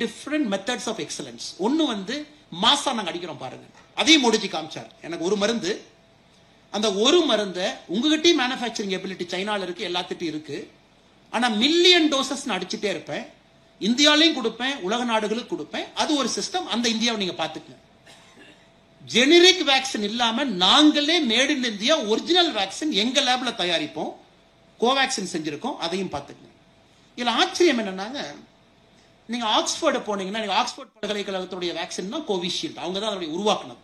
different methods of excellence. ஒன்னு வந்து மாசா நாங்க அடிக்கிறோம் பாருங்க, அதையும் முடிச்சு காமிச்சார். எனக்கு ஒரு மருந்து, அந்த ஒரு மருந்தை உங்ககிட்டயும் மேனுஃபேக்சரிங் எபிலிட்டி சைனால இருக்கு, எல்லாத்திட்டும் இருக்கு, ஆனா மில்லியன் டோசஸ் அடிச்சுட்டே இருப்பேன், இந்தியாலையும் கொடுப்பேன், உலக நாடுகளுக்கு கொடுப்பேன். அது ஒரு சிஸ்டம். அந்த இந்தியாவை நீங்க பாத்துக்கங்க. ஜெனரிக் வேக்சின் இல்லாம நாங்களே made in India original vaccine எங்க லேப்ல தயாரிப்போம், கோவேக்சின் செஞ்சிருக்கோம், அதையும் பாத்துக்கங்க. இதுல ஆச்சரியம் என்னன்னாங்க, நீங்க ஆக்ஸ்போர்டு போனீங்கன்னா, நீங்க ஆக்ஸ்போர்ட் பல்கலைக்கழகத்துடைய வேக்சின் தான் கோவிஷீல்டு, அவங்க தான் அதை உருவாக்குனது.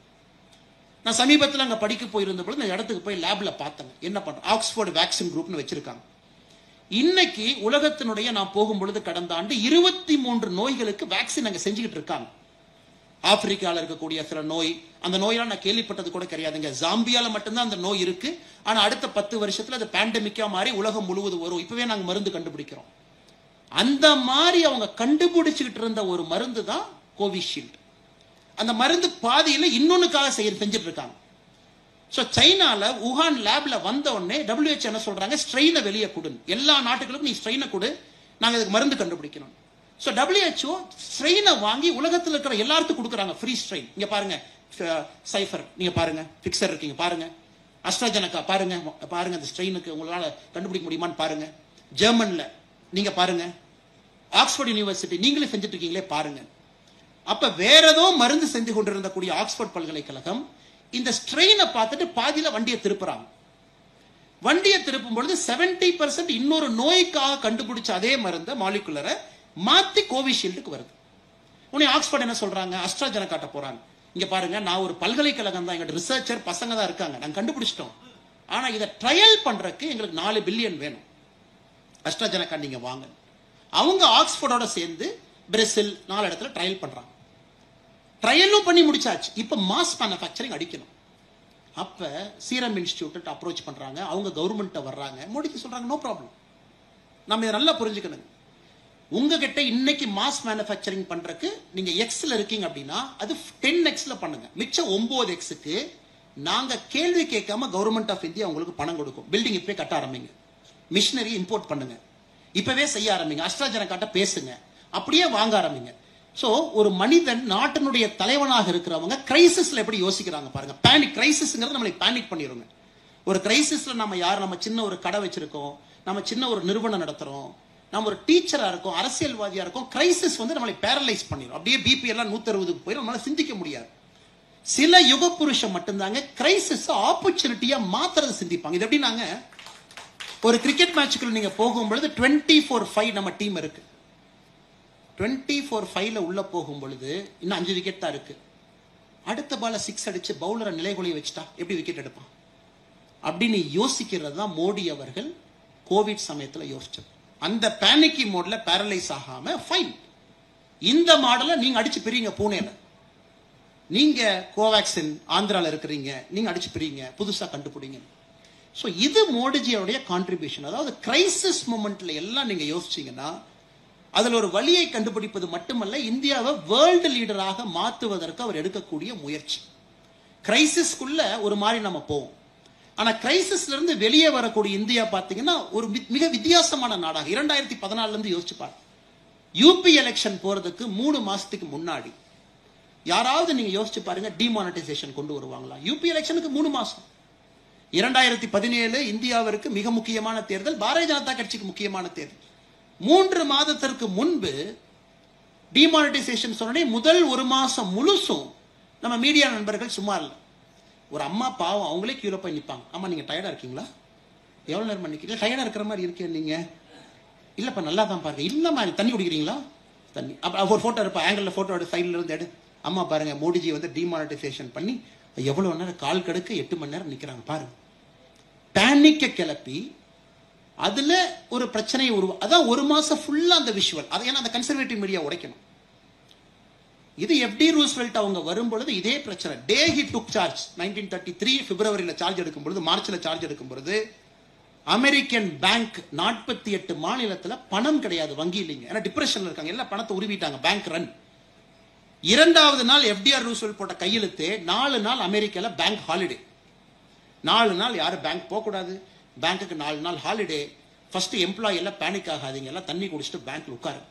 நான் சமீபத்தில் அங்க படிக்க போயிருந்த பொழுது இந்த இடத்துக்கு போய் லேப்ல பார்த்தேன், என்ன பண்றோம், ஆக்ஸ்போர்டு வேக்சின் குரூப்னு வச்சிருக்காங்க. இன்னைக்கு உலகத்தினுடைய நான் போகும்பொழுது கடந்த ஆண்டு 23 நோய்களுக்கு வேக்சின் அங்க செஞ்சுக்கிட்டு இருக்காங்க. ஆப்பிரிக்கால இருக்கக்கூடிய சில நோய், அந்த நோயெல்லாம் நான் கேள்விப்பட்டது கூட கிடையாதுங்க. ஜாம்பியால மட்டும்தான் அந்த நோய் இருக்கு, ஆனா அடுத்த 10 வருஷத்துல அது பேண்டமிக்கா மாறி உலகம் முழுவதும் வரும். இப்பவே நாங்க மருந்து கண்டுபிடிக்கிறோம். அந்த மாதிரி அவங்க கண்டுபிடிச்சுக்கிட்டு இருந்த ஒரு மருந்து தான் கோவிஷீல்டு. அந்த மருந்து பாதியில இன்னொன்னுக்காக செஞ்சுட்டு இருக்காங்க. சோ சைனால வுஹான் லேப்ல வந்த உடனே WHO என்ன சொல்றாங்க, ஸ்ட்ரெயினை வெளியே கொடு, எல்லா நாட்டுகளுக்கும் நீ ஸ்ட்ரெயினை கொடு, நாங்க இதுக்கு மருந்து கண்டுபிடிக்கணும். சோ WHO ஸ்ட்ரெயினை வாங்கி உலகத்தில் இருக்கிற எல்லாருக்கும் கொடுக்குறாங்க, ஃப்ரீ ஸ்ட்ரெயின். இங்க பாருங்க, சைஃபர் நீங்க பாருங்க, பிக்சர் இருக்கீங்க பாருங்க, அஸ்ட்ராஜெனகா பாருங்க, அந்த ஸ்ட்ரெயினுக்கு உங்களால கண்டுபிடிக்க முடியுமான்னு பாருங்க. ஜெர்மன்ல நீங்க பாருங்க, ஆக்ஸ்போர்ட் யூனிவர்சிட்டி நீங்களே செஞ்சுட்டு இருக்கீங்களே பாருங்க. அப்ப வேற ஏதோ மருந்து செஞ்சு கொண்டிருந்த கூடிய ஆக்ஸ்போர்ட் பல்கலைக்கழகம் இந்த ஸ்ட்ரெயினை பார்த்துட்டு பாதியில வண்டியை திருப்புறாங்க. வண்டியை திருப்பும் பொழுது 70% இன்னொரு நோய்க்காக கண்டுபிடிச்ச அதே மருந்த மாலிகுலரை மாத்தி கோவிஷீல்டுக்கு வருது. உடனே ஆக்ஸ்போர்ட் என்ன சொல்றாங்க, அஸ்ட்ராஜெனகாட்ட போறாங்க. இங்க பாருங்க, நான் ஒரு பல்கலைக்கழகம் தான், எங்க ரிசர்ச்சர் பசங்க தான் இருக்காங்க, நாங்க கண்டுபிடிச்சிட்டோம், ஆனா இதை ட்ரையல் பண்றதுக்கு எங்களுக்கு 4 பில்லியன் வேணும், அஸ்ட்ராஜெனகா நீங்க வாங்க. அவங்க ஆக்ஸ்போர்டோட சேர்ந்து பிரேசில் 4 இடத்துல ட்ரையல் பண்றாங்க. ட்ரையலும் பண்ணி முடிச்சாச்சு, இப்ப மாஸ் மேனுஃபேக்சரிங் அடிக்கணும். அப்ப சீரம் இன்ஸ்டிடியூட் அப்ரோச் பண்றாங்க, அவங்க கவர்மெண்ட் வர்றாங்க, மோடிக்கு சொல்றாங்க நோ ப்ராப்ளம். நம்ம இதை நல்லா புரிஞ்சுக்கணும். உங்ககிட்ட இன்னைக்கு மாஸ் மேனுஃபேக்சரிங் பண்றதுக்கு நீங்க எக்ஸ்ல இருக்கீங்க அப்படின்னா அது 10x பண்ணுங்க, மிச்சம் 9xக்கு நாங்க கேள்வி கேட்காம கவர்மெண்ட் ஆஃப் இந்தியா உங்களுக்கு பணம் கொடுக்கும். பில்டிங் இப்பவே கட்ட ஆரம்பிங்க, மிஷினரி இம்போர்ட் பண்ணுங்க, இப்பவே செய்ய ஆரம்பிங்க, அஸ்ட்ராஜெனகாட்ட பேசுங்க, அப்படியே வாங்க ஆரம்பிங்க. சோ ஒரு மனிதன் நாட்டினுடைய தலைவனாக இருக்கிறவங்க கிரைசிஸ்ல எப்படி யோசிக்கிறாங்க பாருங்க. பேனிக் கிரைசிஸ்ங்கிறது நம்மளை பேனிக் பண்ணிருங்க. ஒரு கிரைசிஸ்ல நம்ம சின்ன ஒரு கடை வச்சிருக்கோம், நம்ம சின்ன ஒரு நிறுவனம் நடத்துறோம், நம்ம ஒரு டீச்சரா இருக்கோம், அரசியல்வாதியா இருக்கோம், கிரைசிஸ் வந்து நம்மளை பேரலைஸ் பண்ணிடும். அப்படியே பிபி எல்லாம் 160க்கு போயிடும், நம்மளால சிந்திக்க முடியாது. சில யுக புருஷன் மட்டும்தாங்க கிரைசிஸ் ஆப்பர்ச்சுனிட்டியா மாத்துறது சிந்திப்பாங்க. இது எப்படி, நாங்க ஒரு கிரிக்கெட் மேட்சுக்குள்ள நீங்க போகும்பொழுது 24-5 நம்ம டீம் இருக்கு, 24-5 உள்ள போகும் பொழுது இன்னும் 5 விக்கெட் தான் இருக்கு. அடுத்த பால 6 அடிச்சு பவுலரை நிலைகுலைய வச்சுட்டா எப்படி விக்கெட் எடுப்பான் அப்படின்னு யோசிக்கிறது தான் மோடி அவர்கள் கோவிட் சமயத்தில் யோசிச்சது. அந்த பேனிக்கி மோட்ல பேரலைஸ் ஆகாம ஃபைன் இந்த மாடலை நீங்க அடிச்சு பிரிங்க. பூனேல நீங்க கோவேக்சின் ஆந்திரால இருக்கிறீங்க, நீங்க அடிச்சு பிரிங்க, புதுசா கண்டுபிடிங்க. சோ இது மோடிஜியோடைய கான்ட்ரிபியூஷன். அதாவது கிரைசிஸ் மொமெண்ட்ல எல்லாம் நீங்க யோசிச்சீங்கன்னா அதுல ஒரு வழியை கண்டுபிடிப்பது மட்டுமல்ல, இந்தியாவை வேர்ல்டு லீடராக மாற்றுவதற்கு அவர் எடுக்கக்கூடிய முயற்சி. கிரைசிஸ்குள்ள ஒரு மாதிரி நம்ம போவோம். ஆனா கிரைசிஸ்ல இருந்து வெளியே வரக்கூடிய இந்தியா பாத்தீங்கன்னா ஒரு மிக வித்தியாசமான நாடாக 2014 இருந்து யோசிச்சு பாருங்க. யூபி எலெக்ஷன் போறதுக்கு 3 மாசத்துக்கு முன்னாடி யாராவது நீங்க யோசிச்சு பாருங்க டிமானிட்டைசேஷன் கொண்டு வருவாங்களா? யூபி எலெக்ஷனுக்கு 3 மாசம். 2017 இந்தியாவிற்கு மிக முக்கியமான தேர்தல், பாரதிய ஜனதா கட்சிக்கு முக்கியமான தேர்தல். 3 மாதத்திற்கு முன்பு டிமானிட்டைசேஷன் சொன்னே முதல் 1 மாசம் முழுசும் நம்ம மீடியா நண்பர்கள் சும்மா இல்லை. ஒரு அம்மா பாவம் அவங்களே கீழே போய் நிற்பாங்க. அம்மா நீங்க டயர்டா இருக்கீங்களா? எவ்வளவு நேரம் நிக்கிறீங்க? டயர்டா இருக்கிற மாதிரி இருக்கேன். நீங்க இல்லப்பா நல்லா தான் பாருங்க. இல்லம்மா தண்ணி குடிக்கிறீங்களா? தண்ணி. அப்ப ஒரு போட்டோ இருப்பா, ஆங்கிள் போட்டோ சைட்ல இருந்து எடு. அம்மா பாருங்க மோடிஜி வந்து டிமானிட்டைசேஷன் பண்ணி எவ்வளவு நேரம் கால் கடுக்க 8 மணி நேரம் நிக்கிறாங்க பாருங்க. பேனிக்க கிளப்பி அதுல ஒரு பிரச்சனையை அதான் 1 மாசம் ஃபுல்லா அந்த விஷுவல். அது ஏன்னா அந்த கன்சர்வேட்டிவ் மீடியா உடைக்கணும். இது எஃப்டி ரூஸ்வெல்ட் அவங்க வரும்பொழுது இதே பிரச்சனை. டே ஹி டுக் சார்ஜ் 1933 பிப்ரவரியில சார்ஜ் எடுக்கும் பொழுது, மார்ச்ல சார்ஜ் எடுக்கும் பொழுது அமெரிக்கன் பேங்க் 48 மாநிலத்துல பணம் கிடையாது, வங்கி இல்லைங்க. ஏன்னா டிப்ரெஷன்ல இருக்காங்க, எல்லாம் பணத்தை உருவிட்டாங்க, பேங்க் ரன். 2வது நாள் எஃப்டிஆர் ரூஸ்வெல்ட் போட்ட கையெழுத்து, 4 நாள் அமெரிக்கால பேங்க் ஹாலிடே. 4 நாள் யாரும் பேங்க் போக கூடாது, பேங்க்குக்கு 4 நாள் ஹாலிடே. ஃபர்ஸ்ட் எம்ப்ளாயி எல்லாம் பேனிக் ஆகாதீங்க, எல்லாம் தண்ணி குடிச்சிட்டு பேங்க்ல உட்காரு,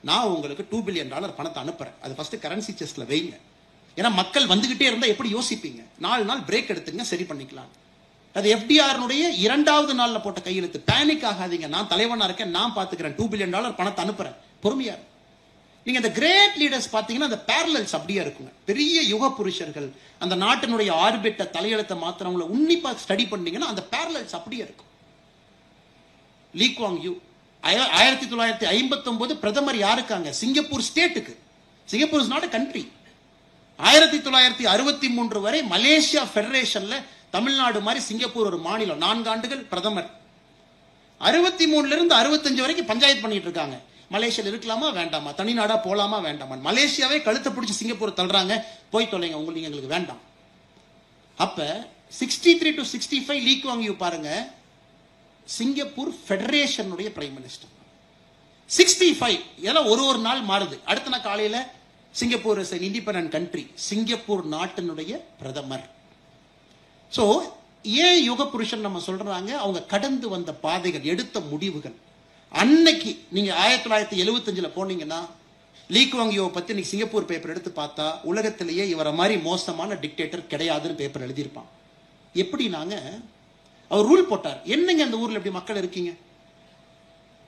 நான் உங்களுக்கு $2 பில்லியன் பணத்தை அனுப்புறேன், அது ஃபர்ஸ்ட் கரன்சி செஸ்ட்ல வைங்க. ஏன்னா மக்கள் வந்துகிட்டே இருந்தா எப்படி யோசிப்பீங்க? 4 நாள் பிரேக் எடுத்துங்க, சரி பண்ணிக்கலாம். அது எஃப்டிஆருடைய 2வது நாள்ல போட்ட கையெழுத்து. பேனிக் ஆகாதீங்க, நான் தலைவனா இருக்கேன், நான் பாத்துக்கிறேன், $2 பில்லியன் பணத்தை அனுப்புறேன், பொறுமையா. நீங்க அந்த கிரேட் லீடர்ஸ் பாத்தீங்கன்னா அந்த பேரலல்ஸ் அப்படியே இருக்குங்க. பெரிய யுக புருஷர்கள், அந்த நாட்டினுடைய ஆர்பிட்ட தலையெழுத்த மாத்திரவங்களை உன்னிப்பா ஸ்டடி பண்ணீங்கன்னா அந்த பேரலல்ஸ் அப்படியே இருக்கும். லீ குவாங் யூ 1959 பிரதமர் யாருக்காங்க? சிங்கப்பூர் ஸ்டேட்டுக்கு. Singapore is not a country. 1963 வரை மலேசியா ஃபெடரேஷன்ல தமிழ்நாடு மாதிரி சிங்கப்பூர் ஒரு மாநிலம். 4 ஆண்டுகள் பிரதமர். 63 இருந்து 65 வரைக்கும் பஞ்சாயத்து பண்ணிட்டு இருக்காங்க. மலேசியால இருக்கலாமா வேண்டாமா, தனிநாடா போலாமா வேண்டாமா. மலேசியாவே கழுத்தை பிடிச்சி சிங்கப்பூர் தள்ளுறாங்க, போய் தொலைங்க, உங்களுக்கு எங்களுக்கு வேண்டாம். அப்ப 63 to 65 லீ குவாங் யூ பாருங்க, சிங்கப்பூர் ஃபெடரேஷனுடைய பிரைம் மினிஸ்டர். 65 இதெல்லாம் ஒரு நாள் மாறுது. அடுத்த நாள் காலையில Singapore is an independent country, Singapore நாட்டினுடைய பிரதமர். சோ ஏன் யுக புருஷன் நம்ம சொல்றாங்க? அவங்க கடந்து வந்த பாதைகள், எடுத்த முடிவுகள். அன்னைக்கு நீங்க 1975 போனீங்கன்னா லீ குவாங் யூவை பத்தி நீங்க சிங்கப்பூர் பேப்பர் எடுத்து பார்த்தா உலகத்திலேயே இவரை மாதிரி மோசமான டிக்டேட்டர் கிடையாதுன்னு பேப்பர் எழுதியிருப்பான். எப்படி நாங்க அவர் ரூல் போட்டார். என்னங்க அந்த ஊர்ல எப்படி மக்கள் இருக்கீங்க?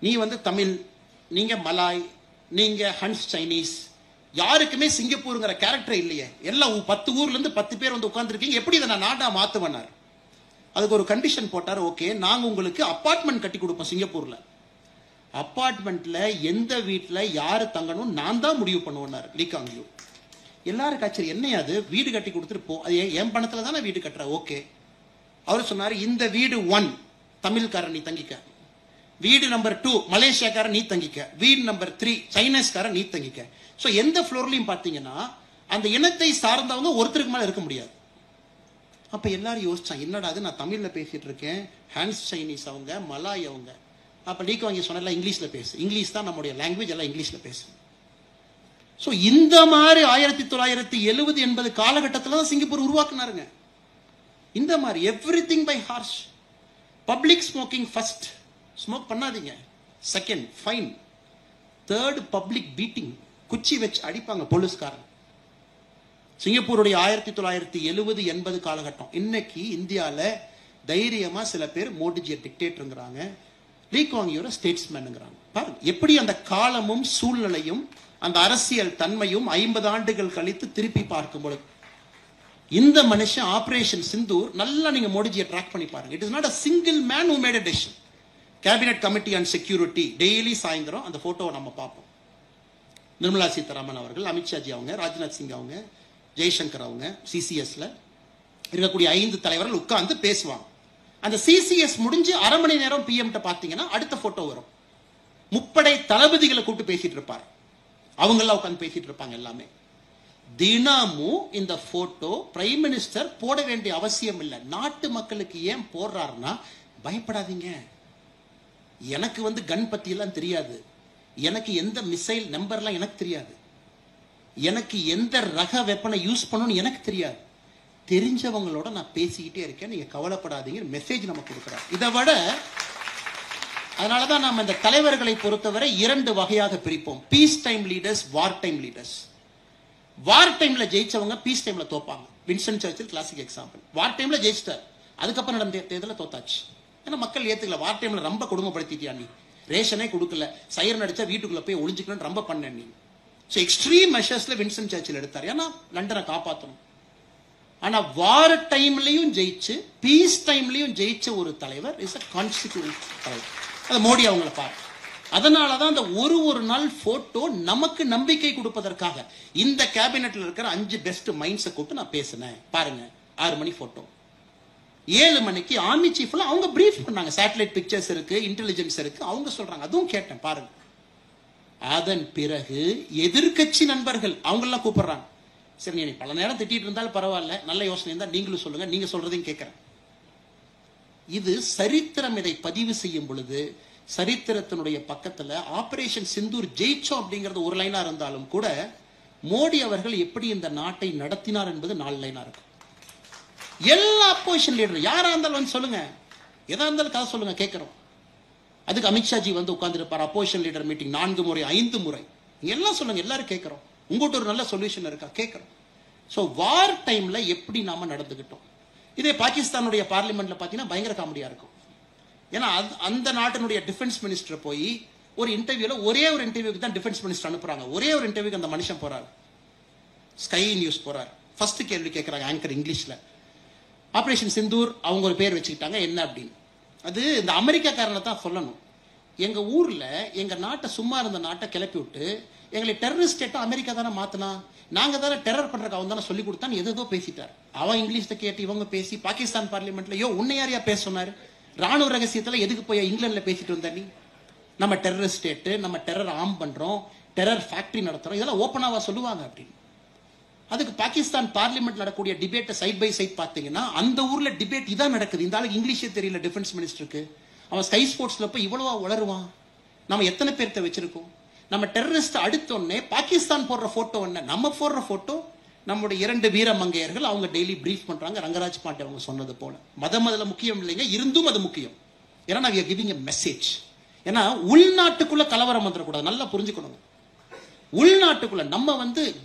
நீ வந்து தமிழ், நீங்க மலாய், நீங்க ஹன்ஸ் சைனீஸ், யாருக்குமே சிங்கப்பூருங்கிற கேரக்டர் இல்லையே. எல்லாம் 10 ஊர்ல இருந்து 10 பேர் வந்து உட்கார்ந்து இருக்கீங்க, எப்படி இதை நான் நாடா மாத்துவேனார். அதுக்கு ஒரு கண்டிஷன் போட்டார். ஓகே, நாங்க உங்களுக்கு அபார்ட்மெண்ட் கட்டி கொடுப்போம் சிங்கப்பூர்ல. அபார்ட்மெண்ட்ல எந்த வீட்டுல யாரு தங்கணும் நான் தான் முடிவு பண்ணுவேன்னார் லீ குவாங் யூ. எல்லாரும் ஆச்சரியம், என்னையா அது, வீடு கட்டி கொடுத்துட்டு போ, அது என் பணத்துல தானே வீடு கட்டுற. ஓகே, அவர் சொன்னாரு இந்த வீடு 1 தமிழ்காரன் நீ தங்கிக்க, வீடு நம்பர் 2 மலேசியாக்காரன் நீ தங்கிக்க, வீடு நம்பர் 3 சைனீஸ்காரன் நீ தங்கிக்க. சோ எந்த ஃப்ளோர்லயும் பாத்தீங்கன்னா அந்த இனத்தை சார்ந்தவங்க ஒருத்தருக்கு மேல இருக்க முடியாது. அப்ப எல்லாரும் யோசிச்சான், என்னடா அது, நான் தமிழ்ல பேசிட்டு இருக்கேன், ஹான்ஸ் சைனீஸ் அவங்க, மலாய் அவங்க. அப்ப லீ குவாங் யூ சொன்னார்ல, இங்கிலீஷ்ல பேசு, இங்கிலீஷ் தான் நம்முடைய லாங்குவேஜ், எல்லாம் இங்கிலீஷ்ல பேசு. சோ இந்த மாதிரி 1970 80 காலகட்டத்தில் தான் சிங்கப்பூர் உருவாக்குனாருங்க. இந்த மாதிரி everything by harsh. Public smoking first, smoke பண்ணாதீங்க. Second fine. Third public beating, குச்சி வச்சு அடிப்பாங்க போலீஸ்காரன். சிங்கப்பூருடைய 1970 80 காலகட்டம். இன்னைக்கு இந்தியால தைரியமா சில பேர் மோடிஜியை டிக்டேட்டருங்கிறாங்க, லீ குவாங் யூ ஸ்டேட்ஸ்மேனுங்கிறாங்க. பாருங்க எப்படி அந்த காலமும் சூழ்நிலையும் அந்த அரசியல் தன்மையும் 50 ஆண்டுகள் கழித்து திருப்பி பார்க்கும் பொழுது இந்த மனுஷன் ஆபரேஷன் சிந்தூர் நல்லா நீங்க மோடிஜியை ட்ராக் பண்ணி பாருங்க. It is not a single man who made a decision. Cabinet committee on security daily சாயந்தரம் அந்த போட்டோவை நம்ம பார்ப்போம். நிர்மலா சீதாராமன் அவர்கள், அமித்ஷாஜி அவங்க, ராஜ்நாத் சிங் அவங்க, ஜெய்சங்கர் அவங்க, சிசிஎஸ்ல இருக்கக்கூடிய 5 தலைவர்கள் உட்கார்ந்து பேசுவாங்க. அந்த சிசிஎஸ் முடிஞ்சு அரை மணி நேரம் பிஎம் பாத்தீங்கன்னா அடுத்த போட்டோ வரும். முப்படை தளபதிகளை கூப்பிட்டு பேசிட்டு இருப்பார். அவங்கெல்லாம் உட்காந்து பேசிட்டு இருப்பாங்க எல்லாமே. தினமும் இந்த போட்டோ பிரைம் மினிஸ்டர் போட வேண்டிய அவசியம் இல்லை. நாட்டு மக்களுக்கு ஏன் போடுறாருன்னா, பயப்படாதீங்க, எனக்கு கன் பத்தி எல்லாம் தெரியாது, எனக்கு எந்த மிசைல் நம்பர்லாம் எனக்கு தெரியாது, எனக்கு எந்த ரக வெப்பனை யூஸ் பண்ணணும்னு எனக்கு தெரியாது, தெரிஞ்சவங்களோட நான் பேசிக்கிட்டே இருக்கேன், நீங்க கவலைப்படாதீங்க மெசேஜ் நம்ம கொடுக்குறோம். இதை விட அதனாலதான் நம்ம இந்த தலைவர்களை பொறுத்தவரை 2 வகையாக பிரிப்போம். Peace time leaders, war time leaders. War டைம்ல ஜெயிச்சவங்க பீஸ் டைம்ல தோப்பாங்க. Winston Churchill classic example. War டைம்ல ஜெயிச்சிட்டார், அதுக்கப்புறம் நடந்த தேர்தலில் தோத்தாச்சு. ஏன்னா மக்கள் ஏத்துக்கல. வார் டைம்ல ரொம்ப கொடுமைப்படுத்திட்டியா, நீ ரேஷனே கொடுக்கல, சைரன் அடிச்சா வீட்டுக்குள்ள போய் ஒளிஞ்சுக்கணும் ரொம்ப பண்ண நீ. எக்ஸ்ட்ரீம் மெஷர்ஸ்ல வின்ஸ்டன் சர்ச்சில் எடுத்தார், ஏன்னா லண்டனை காப்பாற்றணும். ஆனா வார் டைம்லயும் ஜெயிச்சு பீஸ் டைம்லயும் ஜெயிச்ச ஒரு தலைவர் இஸ் a கான்ஸ்டிடியூஷன் தலைவர். அது மோடி அவங்களை பாரு. அதனாலதான் அந்த ஒரு நாள் போட்டோ நமக்கு நம்பிக்கை கொடுப்பதற்காக இந்த கேபினெட்ல இருக்கிற 5 பெஸ்ட் மைண்ட்ஸை கூப்பிட்டு நான் பேசினேன். பாருங்க, 6 மணி போட்டோ, 7 மணிக்கு ஆர்மி சீஃப்ல அவங்க பிரீஃப் பண்ணாங்க. சேட்டலைட் பிக்சர்ஸ் இருக்கு, இன்டெலிஜென்ஸ் இருக்கு, அவங்க சொல்றாங்க, அதுவும் கேட்டேன் பாருங்க. அதன் பிறகு எதிர்கட்சி நண்பர்கள் அவங்க எல்லாம் கூப்பிடுறாங்க. சரி, நீ பல நேரம் திட்டிட்டு இருந்தாலும் பரவாயில்ல, நல்ல யோசனை இருந்தா நீங்களும் சொல்லுங்க, நீங்க சொல்றதையும் கேட்கிறேன். இது சரித்திரம் இதை பதிவு செய்யும் பொழுது சரித்திரத்தினுடைய பக்கத்துல ஆபரேஷன் சிந்தூர் ஜெயிச்சோம் அப்படிங்கிறது ஒரு லைனா இருந்தாலும் கூட மோடி அவர்கள் எப்படி இந்த நாட்டை நடத்தினார் என்பது 4 லைனா இருக்கும். எல்லா அப்போசிஷன் லீடர் யாரா இருந்தாலும் சொல்லுங்க, எதா இருந்தாலும் கதை சொல்லுங்க, கேட்கிறோம். அதுக்கு அமித்ஷாஜி உட்கார்ந்து இருப்பார். அப்போசிஷன் லீடர் மீட்டிங் 4 முறை 5 முறை, நீங்க எல்லாம் சொல்லுங்க, எல்லாரும் கேட்கிறோம். உங்கள்கிட்ட ஒரு நல்ல சொல்யூஷன் இருக்கா, கேட்கிறோம். சோ வார் டைம்ல எப்படி நாம நடந்துகிட்டோம். இதே பாகிஸ்தானுடைய பார்லிமெண்ட்ல பாத்தீங்கன்னா பயங்கர காமெடியா இருக்கும். ஏன்னா அந்த நாட்டினுடைய டிஃபென்ஸ் மினிஸ்டர் போய் ஒரு இன்டர்வியூல ஒரே ஒரு இன்டர்வியூக்கு தான் டிஃபென்ஸ் மினிஸ்டர் அனுப்புறாங்க. ஒரே ஒரு இன்டர்வியூக்கு அந்த மனுஷன் போறாரு, ஸ்கை நியூஸ் போறாரு. ஃபர்ஸ்ட் கேள்வி கேட்கறாங்க ஆங்கர் இங்கிலீஷ்ல. ஆபரேஷன் சிந்தூர் அவங்க ஒரு பேர் வச்சுக்கிட்டாங்க, என்ன அப்படின்னு. அது இந்த அமெரிக்காக்காரனை தான் சொல்லணும். எங்க ஊர்ல எங்க நாட்டை சும்மா இருந்த நாட்டை கிளப்பி விட்டு எங்களை டெரரிஸ்ட் ஸ்டேட்டா அமெரிக்கா தானே மாத்தினா, நாங்க தானே டெரர் பண்றதுக்கு அவன் தானே சொல்லி கொடுத்தான்னு ஏதோ பேசிட்டார். அவன் இங்கிலீஷ்ல கேட்டு இவங்க பேசி பாகிஸ்தான் பார்லிமெண்ட்ல உன்னை யாரையா பேச சொன்னாரு, ராணுவ ரகசியத்துல எதுக்கு போய் இங்கிலாந்துல பேசிட்டு வந்த நீ, நம்ம டெரரிஸ்ட் ஸ்டேட், நம்ம டெரர் ஆர்ம் பண்றோம், டெரர் ஃபேக்டரி நடத்துறோம், இதெல்லாம் ஓப்பனாவா சொல்லுவாங்க அப்படின்னு. அதுக்கு பாகிஸ்தான் பார்லிமெண்ட் நடக்கூடிய டிபேட்டை சைட் பை சைட் பாத்தீங்கன்னா அந்த ஊர்ல டிபேட் இதான் நடக்குது. இந்த ஆளுக்கு இங்கிலீஷே தெரியல டிஃபென்ஸ் மினிஸ்டருக்கு, அவன் ஸ்கை ஸ்போர்ட்ஸ்ல போய் இவ்வளவா வளருவான். நம்ம எத்தனை பேர்த்த வச்சிருக்கோம். நம்ம டெரரிஸ்ட் அடுத்தோடனே பாகிஸ்தான் போடுற போட்டோ என்ன, நம்ம போடுற போட்டோ நம்முடைய 2 வீர மங்கையர்கள் அவங்க டெய்லி பிரீஃப் பண்றாங்க. ரங்கராஜ் பாண்டே அவங்க சொன்னது போல மதம் அதுல முக்கியம் இல்லைங்க, இருந்தும் அது முக்கியம். ஏன்னா we are giving a message. ஏன்னா உள்நாட்டுக்குள்ள கலவரம் வந்துடக்கூடாது, நல்லா புரிஞ்சுக்கணும். உள்நாட்டுக்குள்ள நம்ம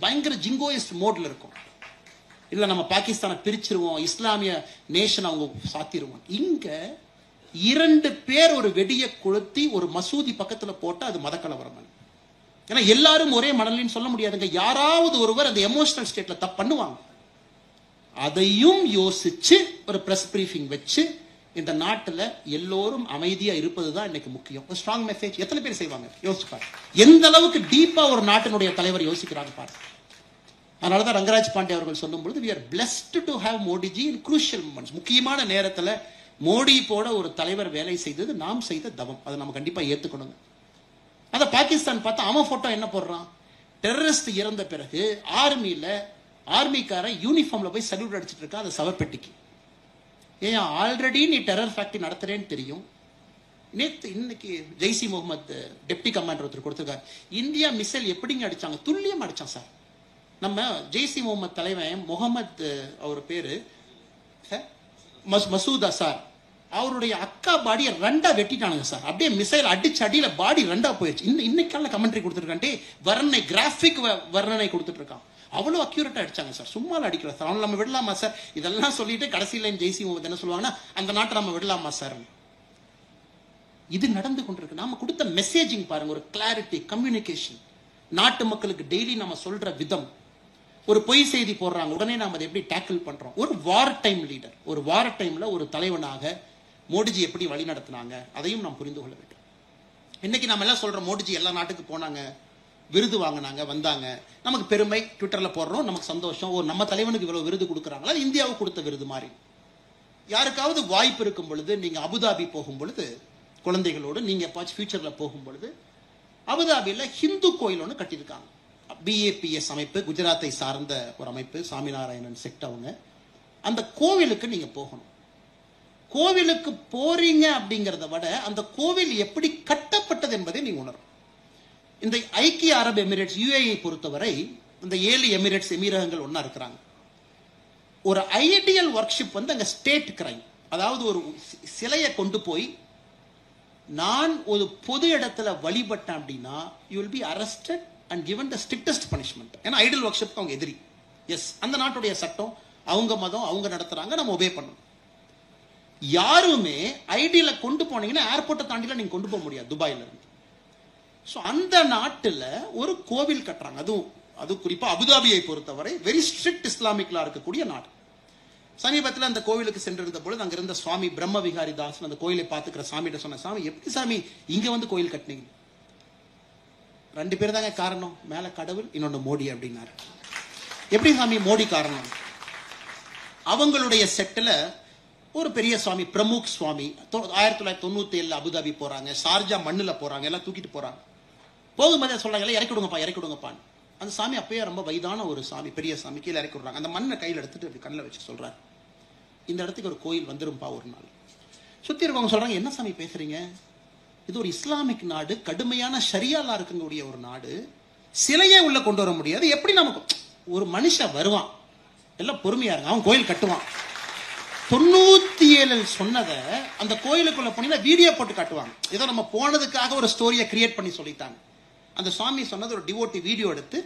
பயங்கர ஜிங்கோயிஸ்ட் மோட்ல இருக்கும். இல்ல நம்ம பாகிஸ்தானை பிரிச்சிருவோம், இஸ்லாமிய நேஷன் அவங்க சாத்திருவோம். இங்க 2 பேர் ஒரு வெடியை கொளுத்தி ஒரு மசூதி பக்கத்துல போட்டா அது மத கலவரம். ஏன்னா எல்லாரும் ஒரே மனநிலைன்னு சொல்ல முடியாதுங்க. யாராவது ஒருவர் அந்த எமோஷனல் ஸ்டேட்ல தப்பு பண்ணுவாங்க. அதையும் யோசிச்சு ஒரு பிரஸ் பிரீஃபிங் வச்சு இந்த நாட்டுல எல்லோரும் அமைதியா இருப்பதுதான் இன்னைக்கு முக்கியம். ஒரு ஸ்ட்ராங் மெசேஜ் எத்தனை பேர் செய்வாங்க யோசிச்சு பாரு. எந்த அளவுக்கு டீப்பா ஒரு நாட்டினுடைய தலைவர் யோசிக்கிறாங்க பாரு. அதனாலதான் ரங்கராஜ் பாண்டே அவர்கள் சொல்லும் பொழுது we are blessed to have Modi ji in crucial moments. முக்கியமான நேரத்துல மோடி போட ஒரு தலைவர் வேலை செய்தது நாம் செய்த தவம். அதை நம்ம கண்டிப்பா ஏத்துக்கணுங்க. அத பாகிஸ்தான் பார்த்தா அவன் போட்டோ என்ன போடுறான், டெரரிஸ்ட் இறந்த பிறகு ஆர்மிக்கார யூனிஃபார்ம்ல போய் சல்யூட் அடிச்சிட்டு இருக்கான் அந்த சவப்பெட்டிக்கு. ஏன் ஆல்ரெடி நீ டெரர் ஃபேக்டரி நடத்துறேன்னு தெரியும். இன்னைக்கு ஜெய்சி முகமது டெப்டி கமாண்டர் ஒருத்தர் கொடுத்திருக்காரு. இந்தியா மிசைல் எப்படிங்க அடிச்சாங்க, துல்லியம் அடிச்சான் சார். நம்ம ஜெய்சி முகமது தலைவன் முகமது அவர் பேரு மசூத் அசார், அவருடைய அக்கா பாடியை 2 வெட்டிட்டானுங்க சார். அப்படியே மிசைல் அடிச்சு அடியில பாடி 2 போயிடுச்சு. இன்னைக்கான கமெண்ட்ரி கொடுத்துருக்கான்டே வர்ணனை, கிராபிக் வர்ணனை கொடுத்துட்டு இருக்கான். அவ்வளவு அக்யூரேட்டா அடிச்சாங்க சார். சும்மா அடிக்கல சார். அவன் நம்ம விடலாமா சார், இதெல்லாம் சொல்லிட்டு கடைசியில ஜெய்சி முகமது என்ன சொல்லுவாங்கன்னா அந்த நாட்டை நம்ம விடலாமா சார். இது நடந்து கொண்டிருக்கு. நாம கொடுத்த மெசேஜிங் பாருங்க, ஒரு கிளாரிட்டி, கம்யூனிகேஷன். நாட்டு மக்களுக்கு டெய்லி நம்ம சொல்ற விதம். ஒரு பொய் செய்தி போடுறாங்க, உடனே நாம அதை எப்படி டேக்கிள் பண்றோம். ஒரு வார் டைம் லீடர், ஒரு வார் டைம்ல ஒரு தலைவனாக மோடிஜி எப்படி வழி நடத்தினாங்க அதையும் நாம் புரிந்து கொள்ள வேண்டும். இன்னைக்கு நம்ம எல்லாம் சொல்றோம் மோடிஜி எல்லா நாட்டுக்கு போனாங்க, விருது வாங்கினாங்க, வந்தாங்க, நமக்கு பெருமை, ட்விட்டர்ல போடுறோம், நமக்கு சந்தோஷம். நம்ம தலைவனுக்கு இவ்வளவு விருது கொடுக்குறாங்களா, இந்தியாவுக்கு கொடுத்த விருது மாதிரி. யாருக்காவது வாய்ப்பு இருக்கும் பொழுது நீங்க அபுதாபி போகும் பொழுது குழந்தைகளோடு நீங்க எப்பாச்சும் ஃபியூச்சர்ல போகும் பொழுது அபுதாபியில ஹிந்து கோயில் ஒன்று கட்டியிருக்காங்க. BAPS அமைப்பு, குஜராத்தை சார்ந்த ஒரு அமைப்பு, சாமிநாராயணன் செக்ட். அவங்க அந்த கோவிலுக்கு நீங்க போகணும். கோவிலுக்கு போறீங்க அப்படிங்கிறத விட அந்த கோவில் எப்படி கட்டப்பட்டது என்பதை நீங்க உணரும். இந்த ஐக்கிய அரபு எமிரேட்ஸ் UAE பொறுத்தவரை இந்த 7 எமிரேட்ஸ் எமிரகங்கள் ஒன்னா இருக்கிறாங்க. ஒரு ஐடியல் ஒர்க்ஷிப் வந்து அங்க ஸ்டேட் கிரைம். அதாவது ஒரு சிலையை கொண்டு போய் நான் ஒரு பொது இடத்துல வழிபட்டேன் அப்படின்னா you will be arrested and given the strictest punishment. ஏன்னா ஐடியல் ஒர்க்ஷிப் அவங்க எதிரி. எஸ், அந்த நாட்டுடைய சட்டம், அவங்க மதம், அவங்க நடத்துறாங்க, நம்ம ஒபே பண்ணணும். யாருமே ஐடியில கொண்டு போனீங்கன்னா ஏர்போர்ட்டை தாண்டிலாம் நீங்க கொண்டு போக முடியாது துபாயில இருந்து. ஸோ அந்த நாட்டில் ஒரு கோவில் கட்டுறாங்க. அது குறிப்பா அபுதாபியை பொறுத்தவரை வெரி ஸ்ட்ரிக்ட் இஸ்லாமிக்லா இருக்கக்கூடிய நாடு. சமீபத்தில் அந்த கோவிலுக்கு சென்றிருந்த பொழுது அங்க இருந்த சுவாமி பிரம்ம விகாரி தாஸ் அந்த கோயிலை பார்த்துக்கிற சாமிகிட்ட சொன்ன, சாமி எப்படி சாமி இங்க வந்து கோயில் கட்டினீங்க? 2 பேர் தாங்க காரணம், மேல கடவுள், இன்னொன்னு மோடி அப்படின்னாரு. எப்படி சாமி மோடி காரணம்? அவங்களுடைய செட்டில் ஒரு பெரிய சுவாமி, பிரமுக் சுவாமி, 1997 அபுதாபி போறாங்க, ஷார்ஜா மண்ணுல போறாங்க, எல்லாம் தூக்கிட்டு போறாங்க. போகும்போதே சொல்றாங்க இறக்கி விடுங்கப்பான்னு. அந்த சாமி அப்பயே ரொம்ப வயதான ஒரு சாமி, பெரிய சாமி, கீழே இறக்கி விடுறாங்க. அந்த மண்ணை கையில் எடுத்துட்டு அப்படி கண்ணில் வச்சு சொல்றாரு, இந்த இடத்துக்கு ஒரு கோயில் வந்துரும்பா ஒரு நாள். சுத்தி இருக்கவங்க சொல்றாங்க, என்ன சாமி பேசுறீங்க? இது ஒரு இஸ்லாமிக் நாடு, கடுமையான ஷரியாலா இருக்கக்கூடிய ஒரு நாடு, சிலையே உள்ள கொண்டு வர முடியாது. எப்படி நமக்கு ஒரு மனுஷன் வருவான், எல்லாம் பொறுமையா இருங்க, அவன் கோயில் கட்டுவான். 97 சொன்னதை அந்த கோயிலுக்குள்ள போனீங்கன்னா வீடியோ போட்டு காட்டுவாங்க. ஏதோ நம்ம போனதுக்காக ஒரு ஸ்டோரியை கிரியேட் பண்ணி சொல்லிட்டாங்க. அந்த சுவாமி சொன்னது ஒரு டிவோட்டி வீடியோ எடுத்து